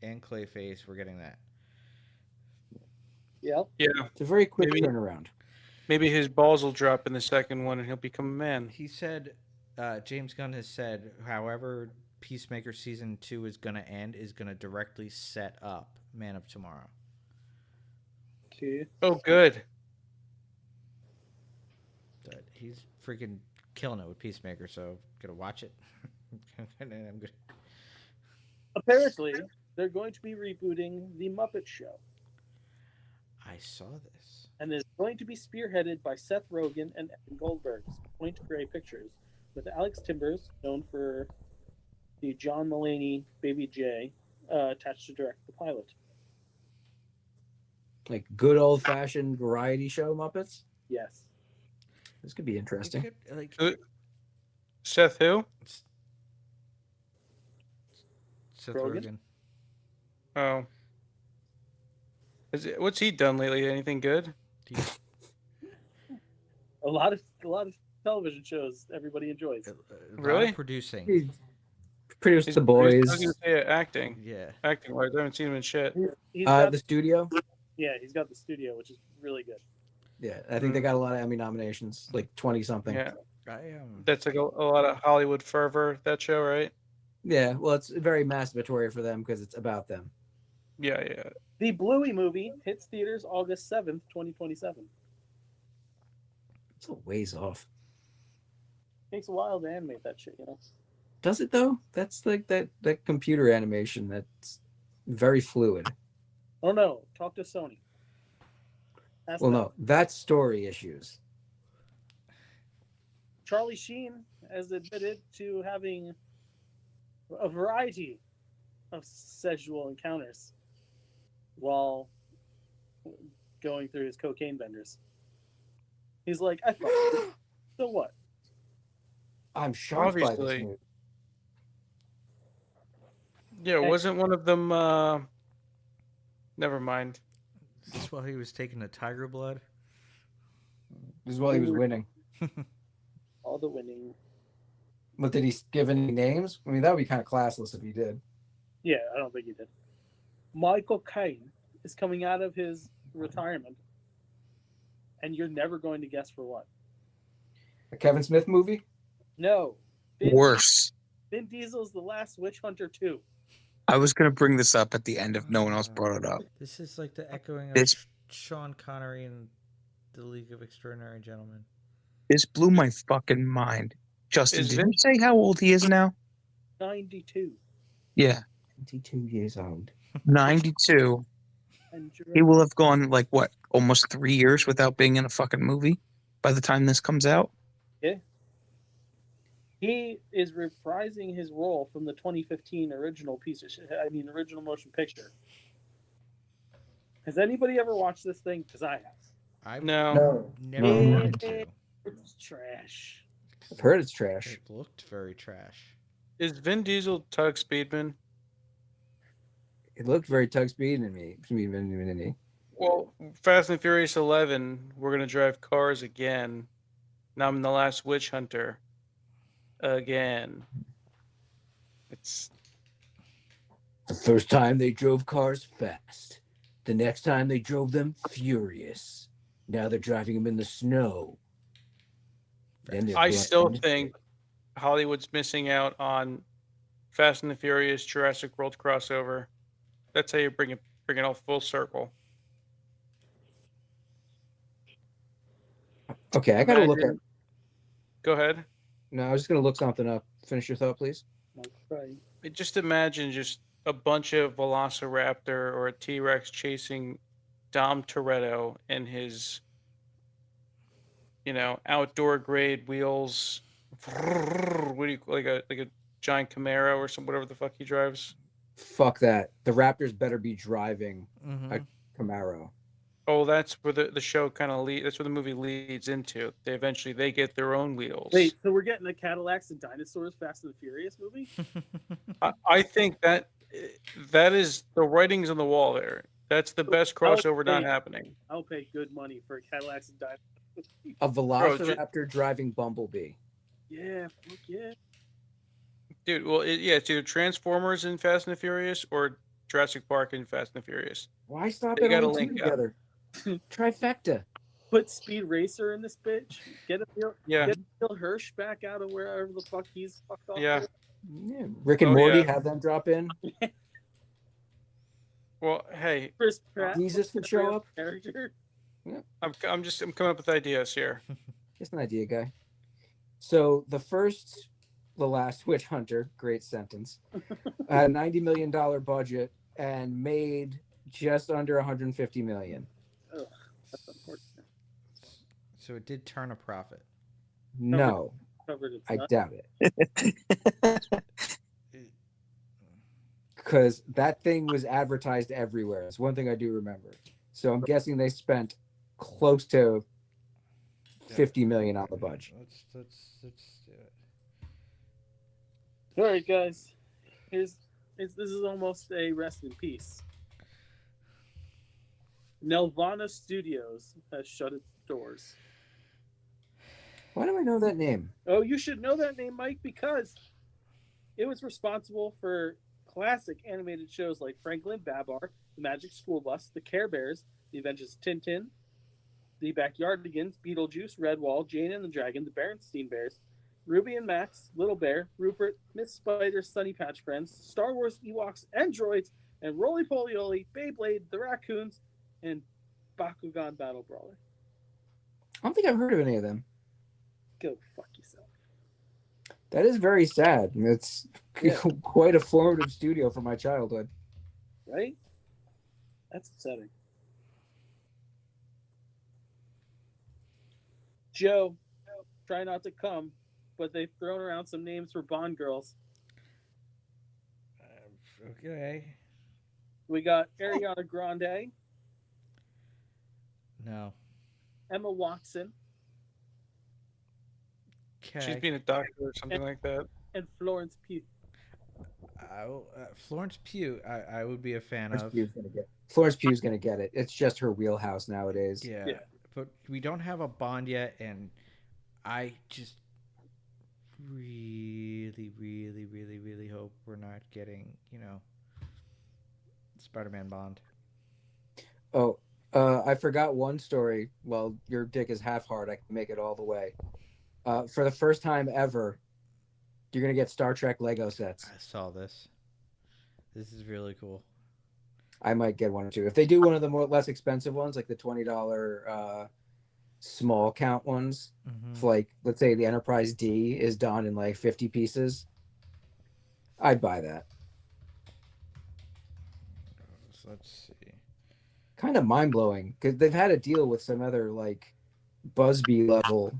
and Clayface, we're getting that. Yep. Yeah. It's a very quick Maybe- turnaround. Maybe his balls will drop in the second one and he'll become a man. He said, James Gunn has said, however Peacemaker season 2 is going to end, is going to directly set up Man of Tomorrow. Okay. Oh, good. But he's freaking killing it with Peacemaker, so gonna watch it. And then I'm good. Apparently, they're going to be rebooting The Muppet Show, I saw this. and it's going to be spearheaded by Seth Rogen and Evan Goldberg's Point Grey Pictures, with Alex Timbers, known for the John Mulaney Baby J, attached to direct the pilot. Like good old fashioned variety show Muppets. Yes. This could be interesting. It could, like, Seth who? Seth Rogen? Rogen. Oh. What's he done lately? Anything good? He's, A lot of television shows everybody enjoys. Really? Producing. He produced He's- The I Boys. was gonna say acting. Yeah. Acting wise, I haven't seen him in shit. He's got, The studio. he's got the studio, which is really good. Yeah, I think they got a lot of Emmy nominations, like 20 something. Yeah, I that's like a lot of Hollywood fervor. That show, right? Yeah, well, it's very masturbatory for them because it's about them. Yeah, yeah. The Bluey movie hits theaters August 7th, 2027. It's a ways off. Takes a while to animate that shit, you know. Does it though? That's like that computer animation that's very fluid. Oh no, talk to Sony. Ask Well, them. no, that's story issues. Charlie Sheen has admitted to having a variety of sexual encounters while going through his cocaine benders. He's like, I thought, so what? I'm shocked by this Obviously. news. Yeah, Okay. wasn't one of them never mind. Is this while he was taking the tiger blood? This is while he was winning. All the winning. But did he give any names? I mean, that would be kind of classless if he did. Yeah, I don't think he did. Michael Caine is coming out of his retirement, and you're never going to guess for what. A Kevin Smith movie? No. Worse. Vin Diesel's The Last Witch Hunter 2. I was gonna bring this up at the end if no one else brought it up. This is like the echoing of This- Sean Connery in The League of Extraordinary Gentlemen. This blew my fucking mind. Justin, Is did Vin- you say how old he is now? 92. Yeah, 22 years old. 92. And He will have gone like what, almost 3 years without being in a fucking movie by the time this comes out. he is reprising his role from the 2015 original original motion picture. Has anybody ever watched this thing? Because I have. I've No. never No. wanted to. It's trash. I've heard it's trash. It looked very trash. Is Vin Diesel Tug Speedman? It looked very Tug Speed in me. Well, Fast and Furious 11, we're gonna drive cars again. Now I'm the last witch hunter. Again. It's The first time they drove cars fast. The next time they drove them furious. Now they're driving them in the snow. Then they're I going still in the think Hollywood's missing out on Fast and the Furious Jurassic World crossover. That's how you bring it all full circle. Okay, I gotta look at. Imagine- Go ahead. No, I was just gonna look something up. Finish your thought, please. Right. Just imagine just a bunch of Velociraptor or a T-Rex chasing Dom Toretto in his, outdoor grade wheels. What do you like a giant Camaro or some whatever the fuck he drives? Fuck that. The Raptors better be driving Mm-hmm. a Camaro. Oh, that's where the show kind of that's where the movie leads into. They get their own wheels. Wait, so we're getting the Cadillacs and dinosaurs Fast and the Furious movie? I think that is the writings on the wall there. That's the best crossover not happening. I'll pay good money for Cadillacs and dinosaurs. A Velociraptor driving Bumblebee. Yeah, fuck yeah. Dude, well, it's either Transformers in Fast and the Furious or Jurassic Park in Fast and the Furious. Why stop They it gotta all two link up. together? Trifecta. Put Speed Racer in this bitch. Get Yeah. Bill Hirsch back out of wherever the fuck he's fucked off. Yeah. with. Yeah. Rick and Oh, Morty, yeah. have them drop in. Well, hey, Chris Pratt. Jesus would show up. Character. I'm coming up with ideas here. Just an idea, guy. So the last witch hunter, great sentence, a $90 million budget and made just under 150 million. Ugh, that's unfortunate. So it did turn a profit. No, Covered its I nuts. doubt it. Because that thing was advertised everywhere. That's one thing I do remember. So I'm guessing they spent close to 50 million on the budget. Let's do it. All right, guys. This is almost a rest in peace. Nelvana Studios has shut its doors. Why do I know that name? Oh, you should know that name, Mike, because it was responsible for classic animated shows like Franklin Babar, The Magic School Bus, The Care Bears, The Adventures of Tintin, The Backyardigans, Beetlejuice, Redwall, Jane and the Dragon, The Berenstein Bears, Ruby and Max, Little Bear, Rupert, Miss Spider, Sunny Patch Friends, Star Wars, Ewoks, and Droids, and Roly Poly Oly, Beyblade, The Raccoons, and Bakugan Battle Brawler. I don't think I've heard of any of them. Go fuck yourself. That is very sad. It's Yeah. quite a formative studio for my childhood. Right? That's upsetting. Joe, try not to come, but they've thrown around some names for Bond girls. Okay. We got Ariana Grande, No. Emma Watson, Okay. She's being a doctor or something like that. and Florence Pugh. Florence Pugh, I would be a fan Florence of. Pugh's gonna get it. It's just her wheelhouse nowadays. Yeah. Yeah. But we don't have a Bond yet, and I just really, really, really, really hope we're not getting, Spider-Man Bond. Oh, I forgot one story. Well, your dick is half hard. I can make it all the way. For the first time ever, you're gonna get Star Trek Lego sets. I saw this. This is really cool. I might get one or two. If they do one of the less expensive ones, like the $20 small count ones, Mhm. like let's say the Enterprise D is done in like 50 pieces, I'd buy that. So let's see. Kind of mind blowing because they've had a deal with some other like Busby level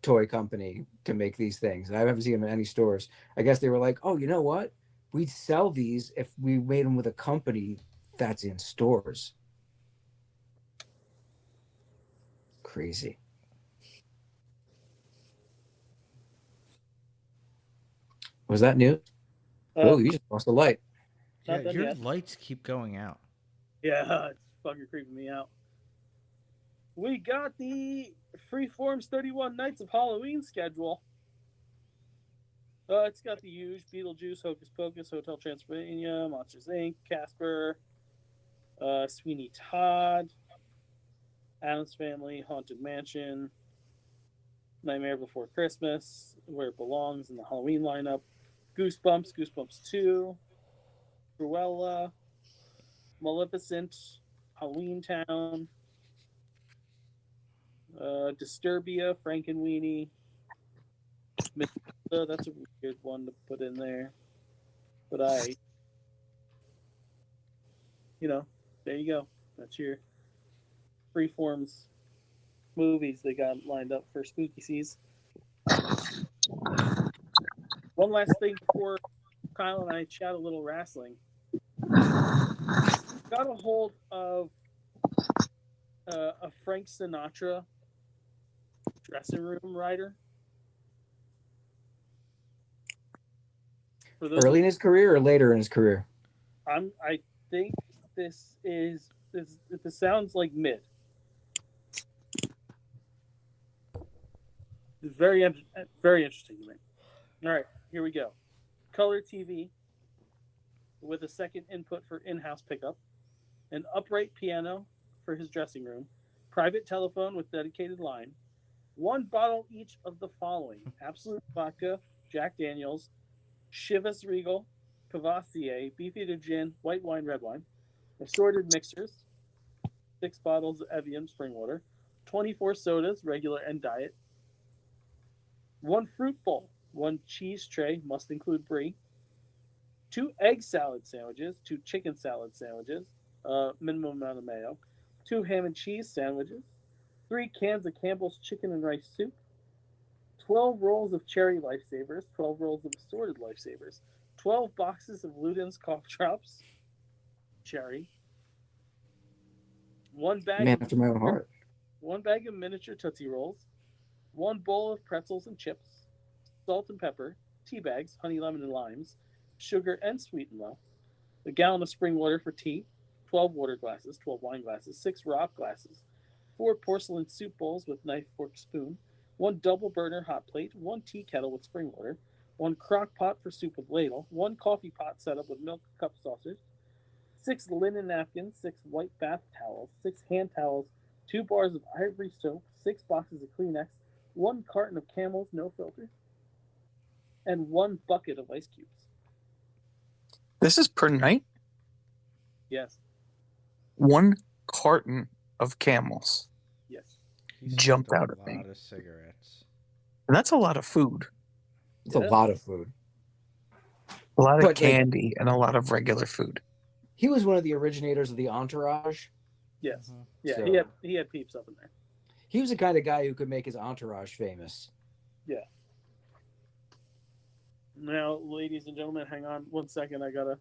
toy company to make these things. I haven't seen them in any stores. I guess they were like, oh, you know what? We'd sell these if we made them with a company that's in stores. Crazy. Was that new? Oh, you just lost the light. Yeah, Not done your yet. lights keep going out. Yeah, it's fucking creeping me out. We got the Freeform's 31 Nights of Halloween schedule. It's got the huge Beetlejuice, Hocus Pocus, Hotel Transylvania, Monsters Inc., Casper, Sweeney Todd, Addams Family, Haunted Mansion, Nightmare Before Christmas, Where It Belongs in the Halloween lineup, Goosebumps, Goosebumps 2, Cruella, Maleficent, Halloween Town, Disturbia, Frankenweenie, that's a weird one to put in there. But there you go. That's your Freeform's movies they got lined up for spooky season. One last thing before Kyle and I chat a little wrestling. Got a hold of a Frank Sinatra dressing room writer. For those Early in his career or later in his career? I think this sounds like mid. Very interesting to me. All right, here we go. Color TV with a second input for in-house pickup, an upright piano for his dressing room, private telephone with dedicated line, one bottle each of the following: Absolute Vodka, Jack Daniels, Chivas Regal, Cavassier, Beefeater Gin, white wine, red wine, assorted mixers, 6 bottles of Evian spring water, 24 sodas, regular and diet, 1 fruit bowl, 1 cheese tray, must include brie, 2 egg salad sandwiches, 2 chicken salad sandwiches, minimum amount of mayo, 2 ham and cheese sandwiches, 3 cans of Campbell's chicken and rice soup, 12 rolls of cherry lifesavers, 12 rolls of assorted lifesavers, 12 boxes of Luden's cough drops, cherry, one bag After my own heart. 1 bag of miniature Tootsie Rolls, 1 bowl of pretzels and chips, salt and pepper, tea bags, honey, lemon, and limes, sugar and sweet and low, a gallon of spring water for tea, 12 water glasses, 12 wine glasses, 6 rock glasses, 4 porcelain soup bowls with knife, fork, spoon, 1 double burner hot plate, 1 tea kettle with spring water, 1 crock pot for soup with ladle, 1 coffee pot set up with milk cup saucers, 6 linen napkins, 6 white bath towels, 6 hand towels, 2 bars of ivory soap, 6 boxes of Kleenex, 1 carton of Camel's no filter, and 1 bucket of ice cubes. This is per night? Yes. 1 carton of Camels. Yes. He Jumped smoked out a at me. lot of cigarettes. And that's a lot of food. It's a lot of food. A lot of But, like- candy and a lot of regular food. He was one of the originators of the Entourage. Yes. Mhm. Yeah, So- he had peeps up in there. He was the kind of guy who could make his entourage famous. Now, ladies and gentlemen, hang on 1 second. I gotta.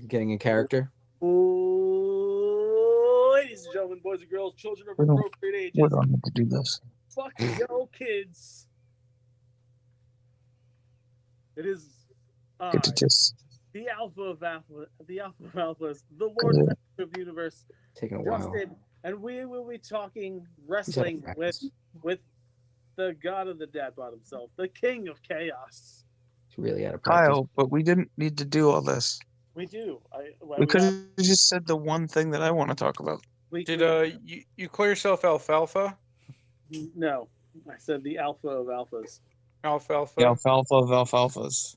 Getting in character. Ladies and gentlemen, boys and girls, children of We don't- appropriate We ages, don't need to do this. fuck yo kids. It is I, Get to just the Alpha of Alpha, the Alpha of Alphas, the Lord of the Universe, Taking a while. Justin, and we will be talking He's had wrestling practice. with the God of the Dadbot himself, the King of Chaos. He's really out of practice. Kyle, but we didn't need to do all this. We do. We could have just said the one thing that I want to talk about. Did you call yourself Alfalfa? No, I said the Alpha of Alphas. Alfalfa. The alfalfa of alfalfas.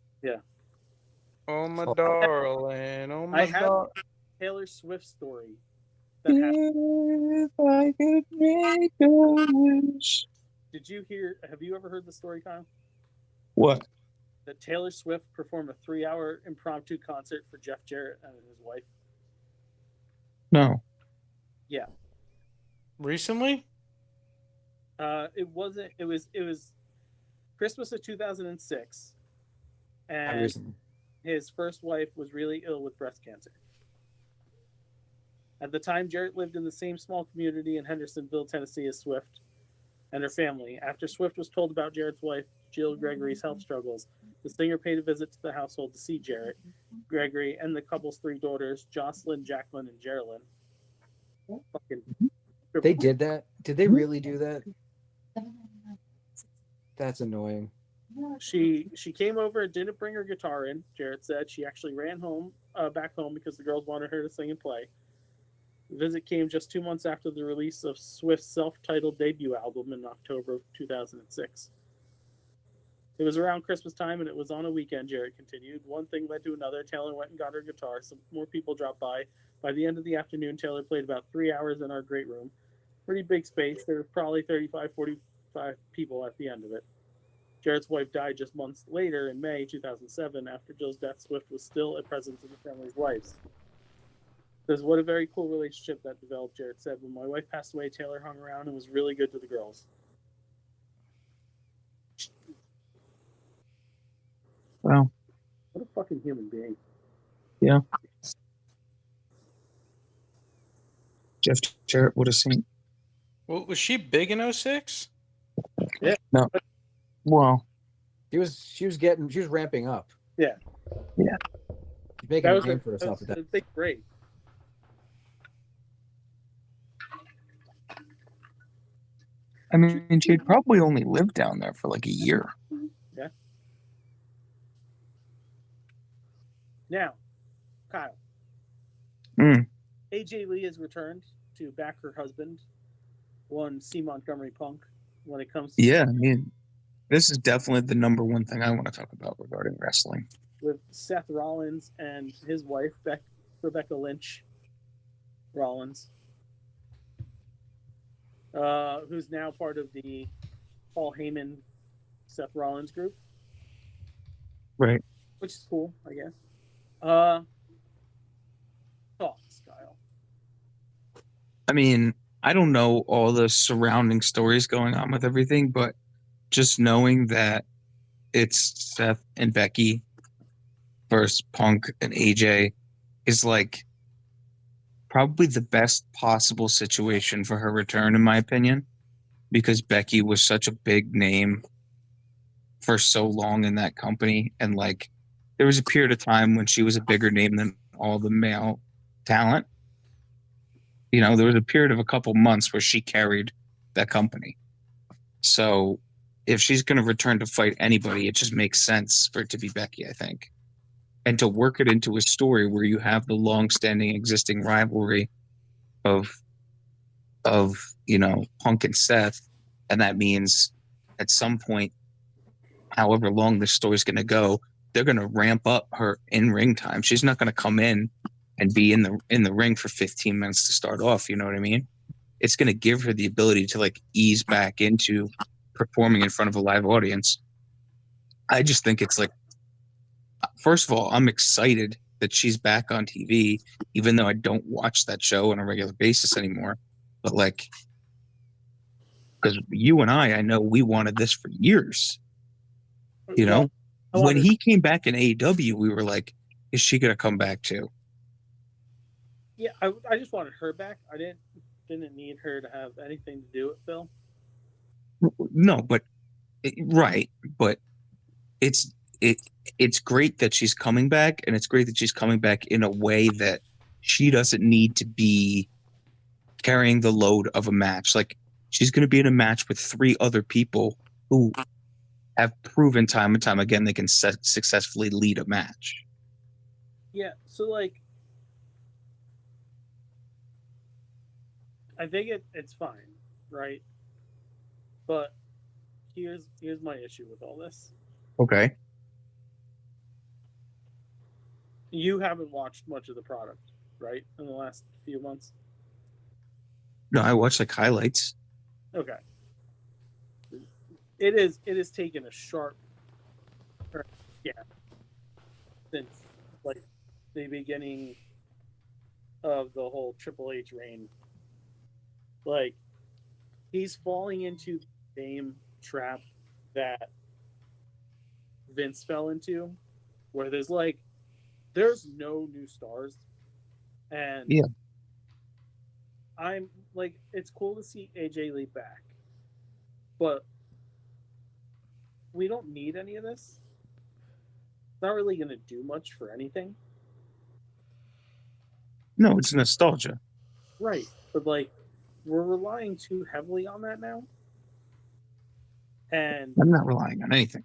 Oh my Oh. darling. Oh my I had darling. Taylor Swift story that happened. If I could make a wish. Did you hear? Have you ever heard the story, Kyle? What? That Taylor Swift performed a 3-hour impromptu concert for Jeff Jarrett and his wife. No. Recently? It wasn't. It was Christmas of 2006, Not and recently. his first wife was really ill with breast cancer. At the time, Jarrett lived in the same small community in Hendersonville, Tennessee as Swift and her family. After Swift was told about Jarrett's wife, Jill Gregory's health struggles, the singer paid a visit to the household to see Jarrett, Gregory, and the couple's 3 daughters, Jocelyn, Jacqueline, and Geraldine. Fucking They did that? Did they really do that? That's annoying. She came over and didn't bring her guitar in. Jarrett said she actually ran back home because the girls wanted her to sing and play. The visit came just 2 months after the release of Swift's self-titled debut album in October of 2006. It was around Christmas time, and it was on a weekend, Jarrett continued. One thing led to another. Taylor went and got her guitar. Some more people dropped by. By the end of the afternoon, Taylor played about 3 hours in our great room. Pretty big space. There was probably 35, 45 people at the end of it. Jarrett's wife died just months later in May 2007. After Jill's death, Swift was still a presence in the family's lives. Says, what a very cool relationship that developed, Jarrett said. When my wife passed away, Taylor hung around and was really good to the girls. Wow. What a fucking human being. Yeah. Jeff Jarrett would have seen. Well, was she big in 06? No. Well, She was ramping up. Yeah. Yeah. She's making a name for herself. That was a big break. I mean, she'd probably only lived down there for like a year. Yeah. Now, Kyle. AJ Lee has returned to back her husband, one C. Montgomery Punk, when it comes to Yeah, I mean, this is definitely the number one thing I want to talk about regarding wrestling. with Seth Rollins and his wife, Rebecca Lynch Rollins, who's now part of the Paul Heyman Seth Rollins group. Right. Which is cool, I guess. Thoughts, Kyle? I mean, I don't know all the surrounding stories going on with everything, but just knowing that it's Seth and Becky versus Punk and AJ is like probably the best possible situation for her return, in my opinion, because Becky was such a big name for so long in that company. And like, there was a period of time when she was a bigger name than all the male talent. You know, there was a period of a couple months where she carried that company. So if she's going to return to fight anybody, it just makes sense for it to be Becky, I think. And to work it into a story where you have the long-standing existing rivalry of Punk and Seth, and that means at some point, however long this story's going to go, they're going to ramp up her in-ring time. She's not going to come in and be in the ring for 15 minutes to start off. You know what I mean? It's going to give her the ability to like ease back into performing in front of a live audience. I just think it's like, first of all, I'm excited that she's back on TV, even though I don't watch that show on a regular basis anymore. But like, because you and I know we wanted this for years. You know, when he came back in AEW, we were like, is she going to come back too? Yeah, I just wanted her back. I didn't need her to have anything to do with Phil. No, but right, but it's great that she's coming back, and it's great that she's coming back in a way that she doesn't need to be carrying the load of a match. Like, she's going to be in a match with 3 other people who have proven time and time again they can successfully lead a match. Yeah, so like, I think it's fine, right? But here's my issue with all this. Okay. You haven't watched much of the product, right, in the last few months? No, I watched like highlights. Okay. It is taken a sharp turn, yeah, since like the beginning of the whole Triple H reign. Like, he's falling into the same trap that Vince fell into, where there's no new stars, and Yeah. I'm like, it's cool to see AJ Lee back, but we don't need any of this. It's not really going to do much for anything. No, it's nostalgia. Right. But like, we're relying too heavily on that now. And I'm not relying on anything.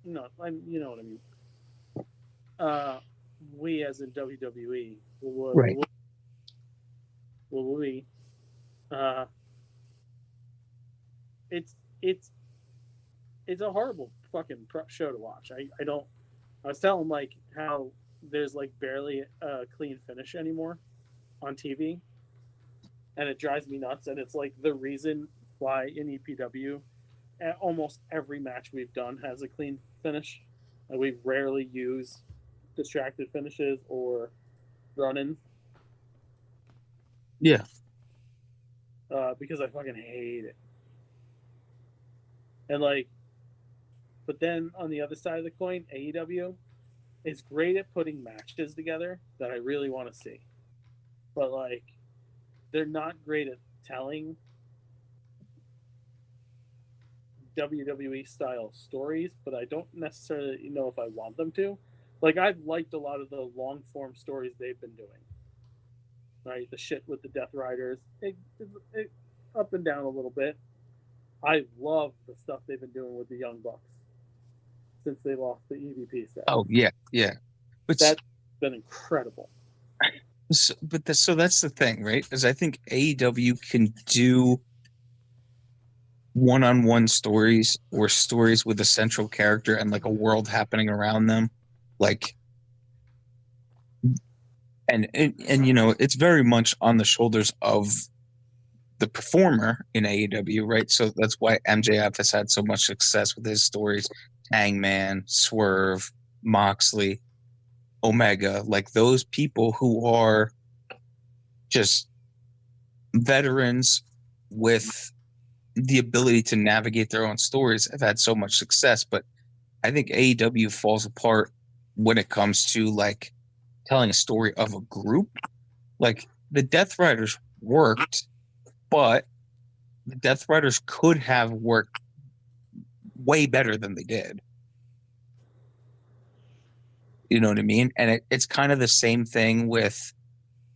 no, you know what I mean. We as in WWE, Right. we, it's a horrible fucking show to watch. I don't. I was telling like how there's like barely a clean finish anymore on TV, and it drives me nuts. And it's like the reason why in EPW, almost every match we've done has a clean finish. Like we rarely use distracted finishes or run-ins. Yeah. Because I fucking hate it. And like, but then on the other side of the coin, AEW is great at putting matches together that I really want to see. But like, they're not great at telling WWE style stories, but I don't necessarily know if I want them to. Like, I've liked a lot of the long form stories they've been doing. Right? The shit with the Death Riders, it up and down a little bit. I love the stuff they've been doing with the Young Bucks since they lost the EVP status. Oh yeah, yeah. But That's been incredible. so that's the thing, right? Is I think AEW can do one-on-one stories or stories with a central character and like a world happening around them, like, and you know, it's very much on the shoulders of the performer in AEW, right? So that's why MJF has had so much success with his stories. Hangman, Swerve, Moxley, Omega, like those people who are just veterans with the ability to navigate their own stories have had so much success. But I think AEW falls apart when it comes to like telling a story of a group. Like the Death Riders worked, but the Death Riders could have worked way better than they did. You know what I mean? And it's kind of the same thing with,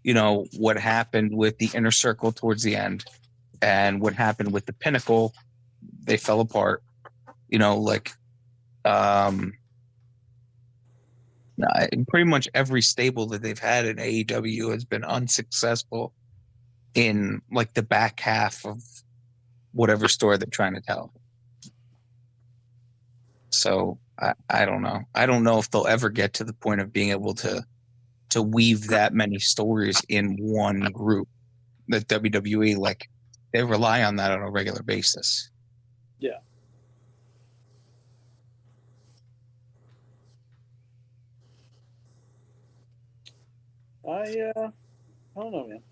you know, what happened with the Inner Circle towards the end and what happened with the Pinnacle. They fell apart. You know, like pretty much every stable that they've had in AEW has been unsuccessful in like the back half of whatever story they're trying to tell. So I don't know. I don't know if they'll ever get to the point of being able to weave that many stories in one group. The WWE, like, they rely on that on a regular basis. Yeah. I don't know, man.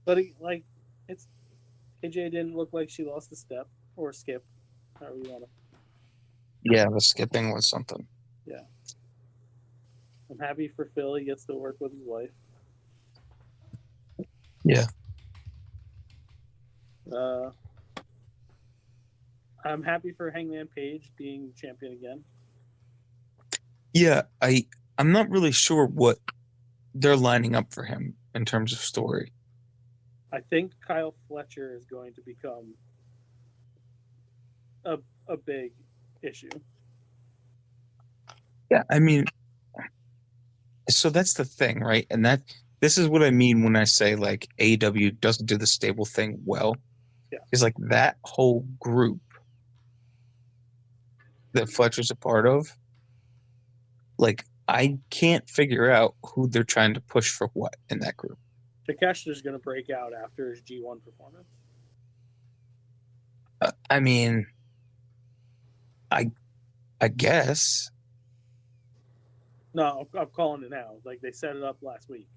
But like, it's AJ didn't look like she lost a step or a skip, however you want to. Yeah, the skipping was something. Yeah. I'm happy for Phil. He gets to work with his wife. Yeah. I'm happy for Hangman Page being champion again. Yeah, I'm not really sure what they're lining up for him in terms of story. I think Kyle Fletcher is going to become a big issue. Yeah, I mean, so that's the thing, right? And this is what I mean when I say like AEW doesn't do the stable thing well. Yeah. Is like that whole group that Fletcher's a part of, like I can't figure out who they're trying to push for what in that group. Takeshita's going to break out after his G1 performance. I mean, I guess. No, I'm calling it now. Like they set it up last week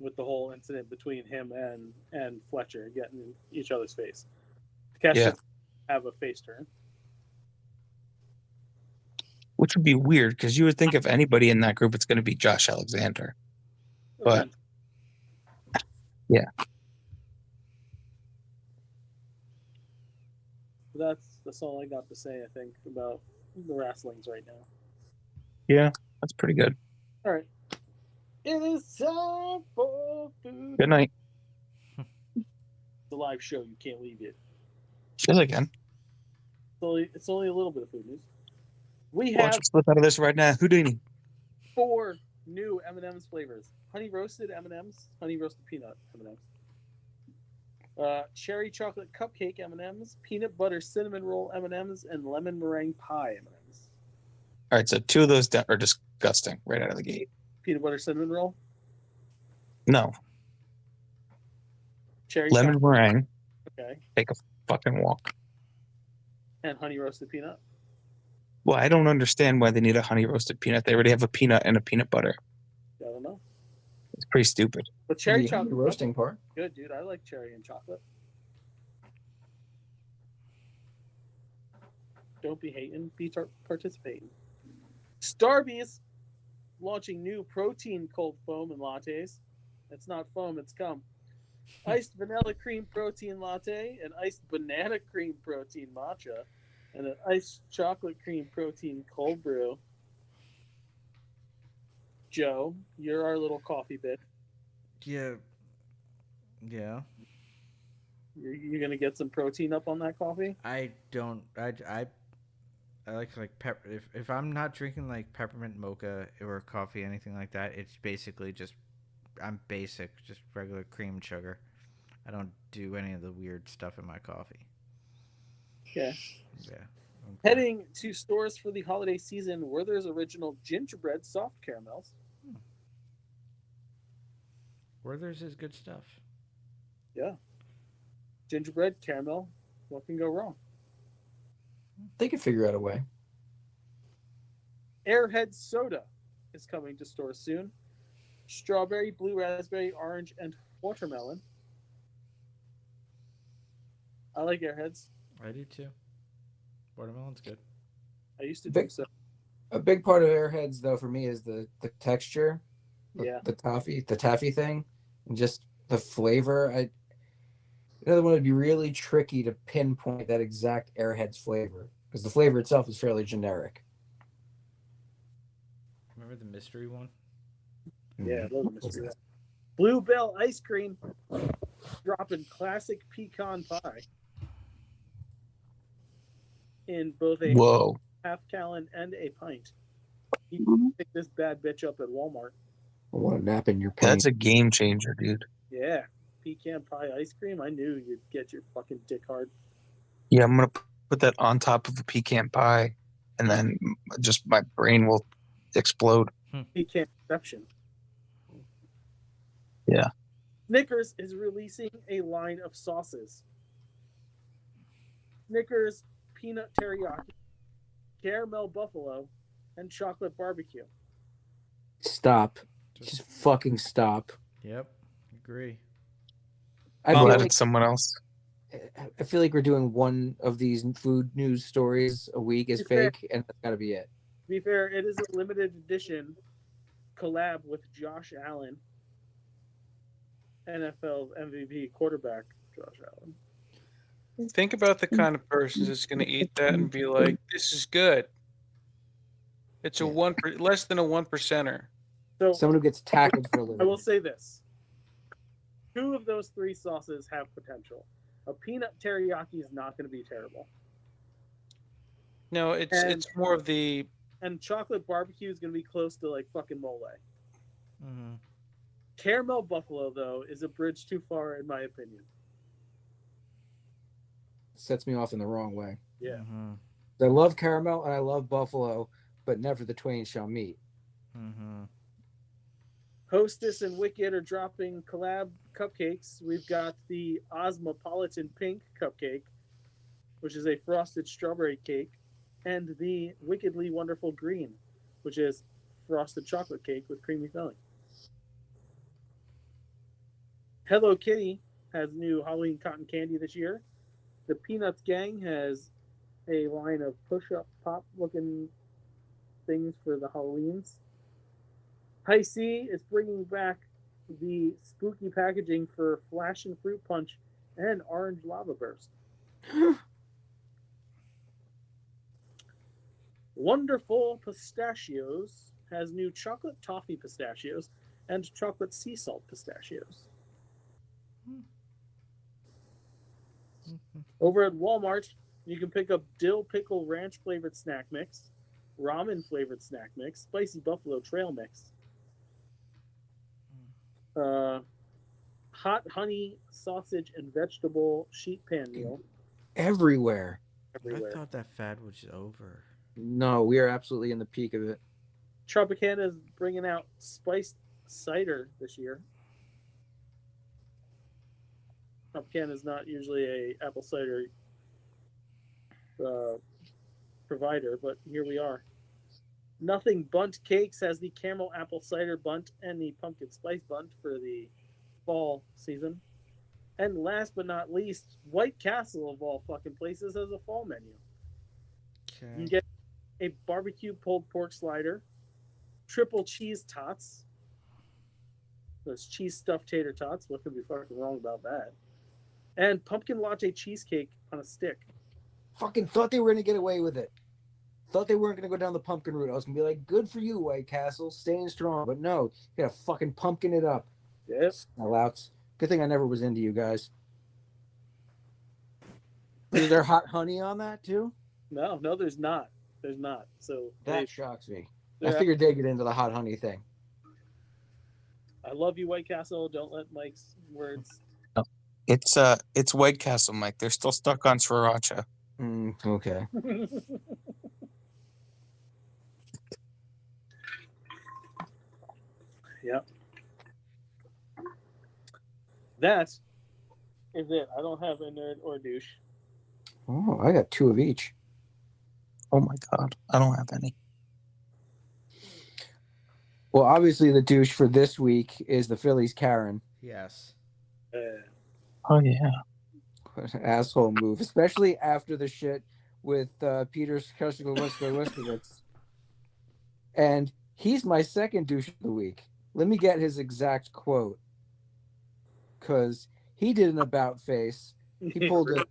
with the whole incident between him and Fletcher getting in each other's face. Takeshita have a face turn. Which would be weird because you would think if anybody in that group, it's going to be Josh Alexander. But That's all I got to say, I think, about the wrestlings right now. Yeah, that's pretty good. All right. It is time for food. Good night. It's a live show. You can't leave it. Feels again. It's only a little bit of food news. We Watch have him slip out of this right now. Houdini. 4 new M&M's flavors: honey roasted M&M's, honey roasted peanut M&M's, cherry chocolate cupcake M&M's, peanut butter cinnamon roll M&M's, and lemon meringue pie M&M's. All right, so 2 of those are disgusting right out of the gate. Peanut butter cinnamon roll, No. cherry Lemon chocolate, meringue. okay, Take a fucking walk. and honey roasted peanut. Well, I don't understand why they need a honey roasted peanut. They already have a peanut and a peanut butter. I don't know. It's pretty stupid. But cherry The chocolate roasting part. good, dude. I like cherry and chocolate. Don't be hating, be participating. Starbucks launching new protein cold foam and lattes. It's not foam, it's cum. Iced vanilla cream protein latte, an iced banana cream protein matcha, and an iced chocolate cream protein cold brew. Joe, you're our little coffee bitch. Yeah. Yeah. You're gonna get some protein up on that coffee? I don't. I like pep. If I'm not drinking like peppermint mocha or coffee, anything like that, it's basically just I'm basic, just regular cream and sugar. I don't do any of the weird stuff in my coffee. Okay. Yeah. Okay. Heading to stores for the holiday season, Werther's Original Gingerbread Soft Caramels. Werther's is good stuff. Yeah. Gingerbread, caramel. What can go wrong? They could figure out a way. Airhead Soda is coming to stores soon. Strawberry, blue raspberry, orange, and watermelon. I like Airheads. I do too. Watermelon's good. I used to drink so. A big part of Airheads, though, for me is the texture, Yeah. the taffy thing, and just the flavor. Another one would be really tricky to pinpoint that exact Airheads flavor because the flavor itself is fairly generic. Remember the mystery one? Yeah, those are mystery. Bluebell ice cream dropping classic pecan pie in both a Whoa. half gallon and a pint. You can pick this bad bitch up at Walmart. I want to nap in your pants. That's a game changer, dude. Yeah, pecan pie ice cream. I knew you'd get your fucking dick hard. Yeah, I'm going to put that on top of a pecan pie, and then just my brain will explode. Pecan exception. Yeah. Snickers is releasing a line of sauces. Snickers peanut teriyaki, caramel buffalo, and chocolate barbecue. Stop. Just fucking stop. Yep. Agree. I I'll feel edit like someone else. I feel like we're doing one of these food news stories a week is fake, and that's got to be it. To be fair, it is a limited edition collab with Josh Allen, NFL MVP quarterback Josh Allen. Think about the kind of person that's going to eat that and be like, "This is good." It's a less than a 1%er. So Someone who gets tackled for a living. I will say this: 2 of those 3 sauces have potential. A peanut teriyaki is not going to be terrible, No, it's more of the and chocolate barbecue is going to be close to like fucking mole. Mm-hmm. Caramel buffalo, though, is a bridge too far, in my opinion. Sets me off in the wrong way. Yeah. Mm-hmm. I love caramel and I love buffalo, but never the twain shall meet. Mm-hmm. Hostess and Wicked are dropping collab cupcakes. We've got the Osmopolitan Pink cupcake, which is a frosted strawberry cake, and the Wickedly Wonderful Green, which is frosted chocolate cake with creamy filling. Hello Kitty has new Halloween cotton candy this year. The Peanuts Gang has a line of push-up pop-looking things for the Halloweens. High C is bringing back the spooky packaging for Flash and Fruit Punch and Orange Lava Burst. Wonderful Pistachios has new chocolate toffee pistachios and chocolate sea salt pistachios. Over at Walmart, you can pick up dill pickle ranch flavored snack mix, ramen flavored snack mix, spicy buffalo trail mix, hot honey sausage and vegetable sheet pan meal Everywhere. everywhere. I thought that fad was over. No, we are absolutely in the peak of it. Tropicana is bringing out spiced cider this year. Tropicana is not usually a apple cider provider, but here we are. Nothing Bunt Cakes has the caramel apple cider bunt and the pumpkin spice bunt for the fall season. And last but not least, White Castle of all fucking places has a fall menu. You can get a barbecue pulled pork slider, triple cheese tots. Those cheese stuffed tater tots. What could be fucking wrong about that? And pumpkin latte cheesecake on a stick. Fucking thought they were going to get away with it. Thought they weren't going to go down the pumpkin route. I was going to be like, good for you, White Castle, staying strong. But no, you got to fucking pumpkin it up. Yes. Louts. Good thing I never was into you guys. Is there hot honey on that too? No, there's not. There's not. So that shocks me. Yeah. I figured they'd get into the hot honey thing. I love you, White Castle. Don't let Mike's words. It's White Castle, Mike. They're still stuck on sriracha. Okay. Yep. That is it. I don't have a nerd or douche. Oh, I got two of each. Oh my god, I don't have any. Well, obviously the douche for this week is the Phillies Karen. Yes. Oh yeah. What an asshole move, especially after the shit with Peter Skowskowicz. And he's my second douche of the week. Let me get his exact quote. Because he did an about face. He pulled it,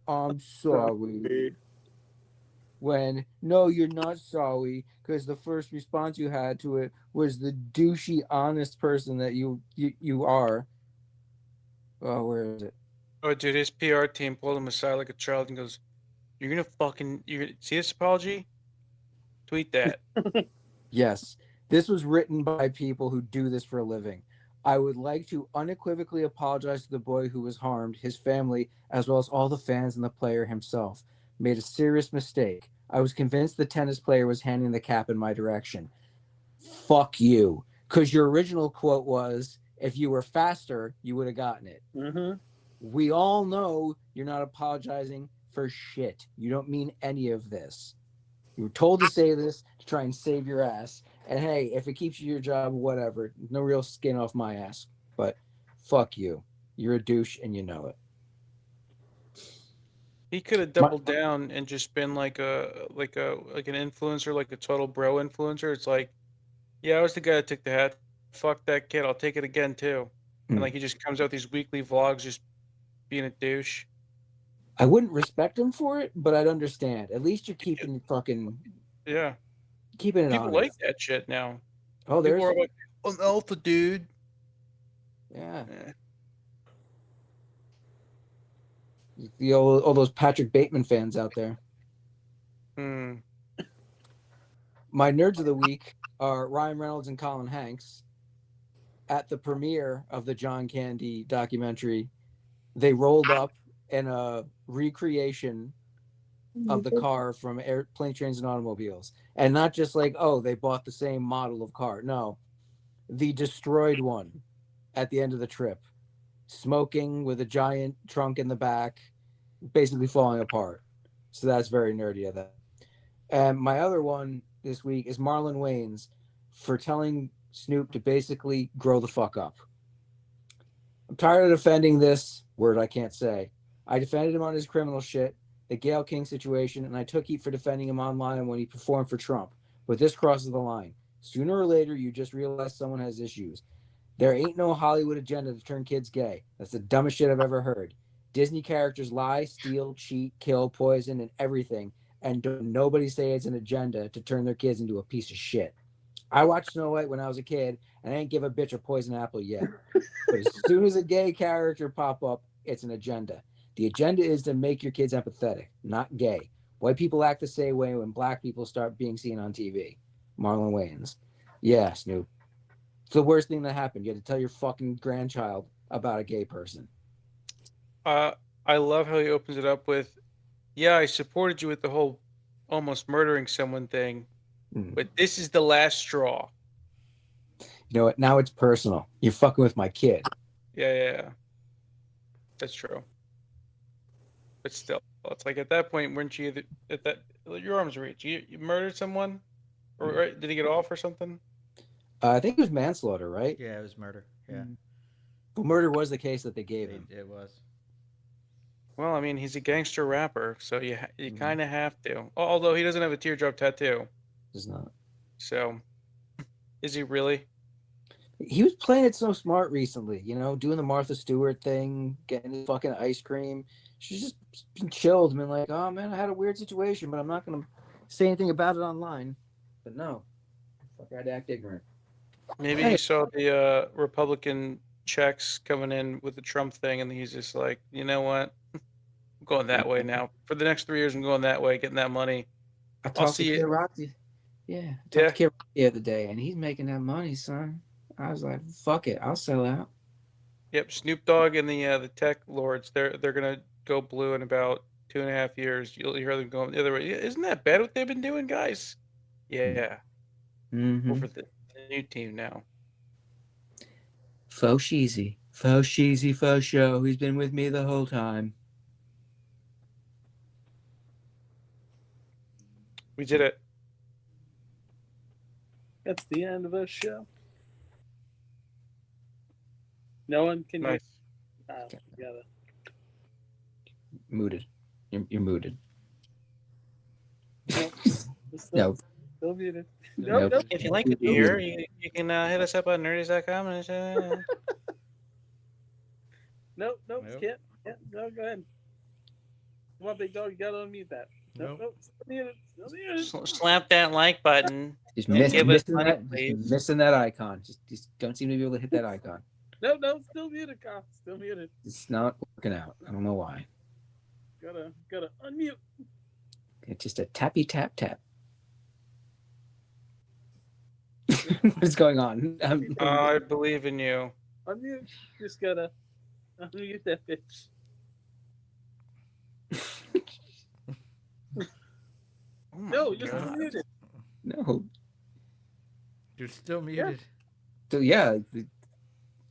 I'm sorry. When, no, you're not sorry, because the first response you had to it was the douchey, honest person that you are. Oh, where is it? Oh, dude, his PR team pulled him aside like a child and goes, you're going to see this apology? Tweet that. Yes. This was written by people who do this for a living. I would like to unequivocally apologize to the boy who was harmed, his family, as well as all the fans and the player himself. Made a serious mistake. I was convinced the tennis player was handing the cap in my direction. Fuck you. Because your original quote was, if you were faster, you would have gotten it. Mm-hmm. We all know you're not apologizing for shit. You don't mean any of this. You were told to say this to try and save your ass. And hey, if it keeps you your job, whatever. No real skin off my ass. But fuck you. You're a douche and you know it. He could have doubled down and just been like an influencer, like a total bro influencer. It's like, yeah, I was the guy that took the hat. Fuck that kid. I'll take it again too. And like he just comes out with these weekly vlogs, just being a douche. I wouldn't respect him for it, but I'd understand. At least you're keeping keeping it People honest. like that shit now. Oh, there's People are like, I'm alpha, dude. yeah. Eh. All those Patrick Bateman fans out there. My nerds of the week are Ryan Reynolds and Colin Hanks. At the premiere of the John Candy documentary, they rolled up in a recreation of the car from Plane, Trains, and Automobiles. And not just like, oh, they bought the same model of car. No, the destroyed one at the end of the trip. Smoking with a giant trunk in the back, basically falling apart. So that's very nerdy of that. And my other one this week is Marlon Wayans for telling Snoop to basically grow the fuck up. I'm tired of defending this word I can't say. I defended him on his criminal shit, the Gayle King situation, and I took heat for defending him online when he performed for Trump. But this crosses the line. Sooner or later, you just realize someone has issues. There ain't no Hollywood agenda to turn kids gay. That's the dumbest shit I've ever heard. Disney characters lie, steal, cheat, kill, poison, and everything, and don't nobody say it's an agenda to turn their kids into a piece of shit. I watched Snow White when I was a kid, and I ain't give a bitch a poison apple yet. But as soon as a gay character pop up, it's an agenda. The agenda is to make your kids empathetic, not gay. White people act the same way when black people start being seen on TV. Marlon Wayans. Yeah, Snoop. It's the worst thing that happened. You had to tell your fucking grandchild about a gay person. I love how he opens it up with, "Yeah, I supported you with the whole almost murdering someone thing, but this is the last straw." You know what? Now it's personal. You're fucking with my kid. Yeah. That's true. But still, it's like at that point, weren't you at that your arms reach? You murdered someone, or right? Did he get off or something? I think it was manslaughter, right? Yeah, it was murder. Yeah, Well, murder was the case that they gave him. it was. Well, I mean, he's a gangster rapper, so you kind of have to. Although he doesn't have a teardrop tattoo. It's not. So, is he really? He was playing it so smart recently, you know, doing the Martha Stewart thing, getting his fucking ice cream. She's just been chilled and been like, oh man, I had a weird situation, but I'm not going to say anything about it online. But no, fuck, I'd act ignorant. Maybe he saw the Republican checks coming in with the Trump thing, and he's just like, you know what? I'm going that way now. For the next 3 years, I'm going that way, getting that money. I talked to Kid Rock. Yeah, I talked to Kid Rock the other day, and he's making that money, son. I was like, fuck it, I'll sell out. Yep, Snoop Dogg and the tech lords, they're gonna go blue in about 2.5 years. You'll hear them going the other way. Isn't that bad what they've been doing, guys? Yeah. Mm-hmm. Over the new team now. Faux Sheezy. Faux Sheezy, faux show. He's been with me the whole time. We did it. That's the end of the show. No one can. Nice. You gotta. Mooted. You're mooted. Nope. No. Still muted. Nope. Nope. If you like the beer, you can hit us up on nerdies.com. And Nope. Can't. No, go ahead. Come on, big dog. You gotta unmute that. Nope. Still muted. slap that like button. Just Give us missing money, that. please. Just missing that icon. Just don't seem to be able to hit that icon. No, still muted, Kyle. Still muted. It's not working out. I don't know why. Gotta unmute. It's just a tappy tap tap. What's going on? I believe in you. Unmute. Just gotta unmute that bitch. Oh my No, you're God. still muted. No. You're still muted. So yeah,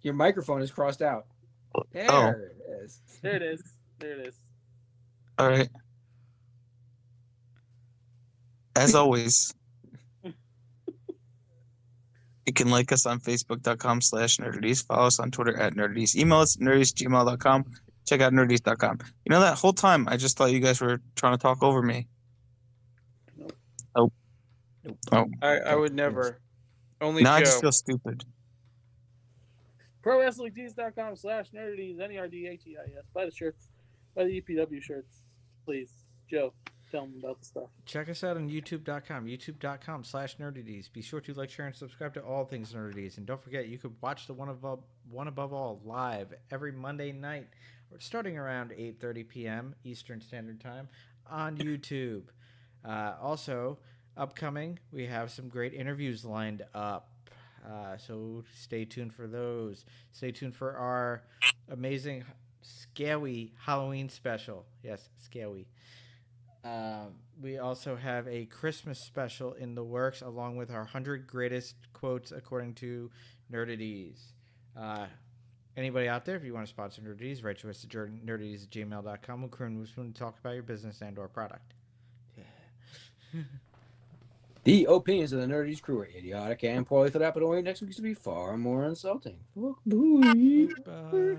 your microphone is crossed out. There it is. There it is. All right. As always, you can like us on Facebook.com/Nerdaties. Follow us on Twitter @Nerdaties. Email us nerdies@gmail.com. Check out nerdies.com. You know, that whole time, I just thought you guys were trying to talk over me. Nope. Oh. I would never. Only Now Joe. I just feel stupid. ProWrestlingTees.com/Nerdities. NERDHEIS. Buy the shirts. Buy the EPW shirts. Please. Joe, tell them about the stuff. Check us out on youtube.com, youtube.com/nerdities. Be sure to like, share, and subscribe to all things nerdities. And don't forget, you could watch the One Above All live every Monday night, starting around 8:30 p.m. Eastern Standard Time on YouTube. Also, upcoming, we have some great interviews lined up. So stay tuned for those. Stay tuned for our amazing Scary Halloween special. Yes, scary. We also have a Christmas special in the works, along with our 100 greatest quotes according to Nerdaties. Anybody out there, if you want to sponsor Nerdaties, write to us at nerdaties@gmail.com. We'll talk about your business and or product. Yeah. The opinions of the Nerdies crew are idiotic and poorly thought out, but only next week's to be far more insulting. Bye. Bye.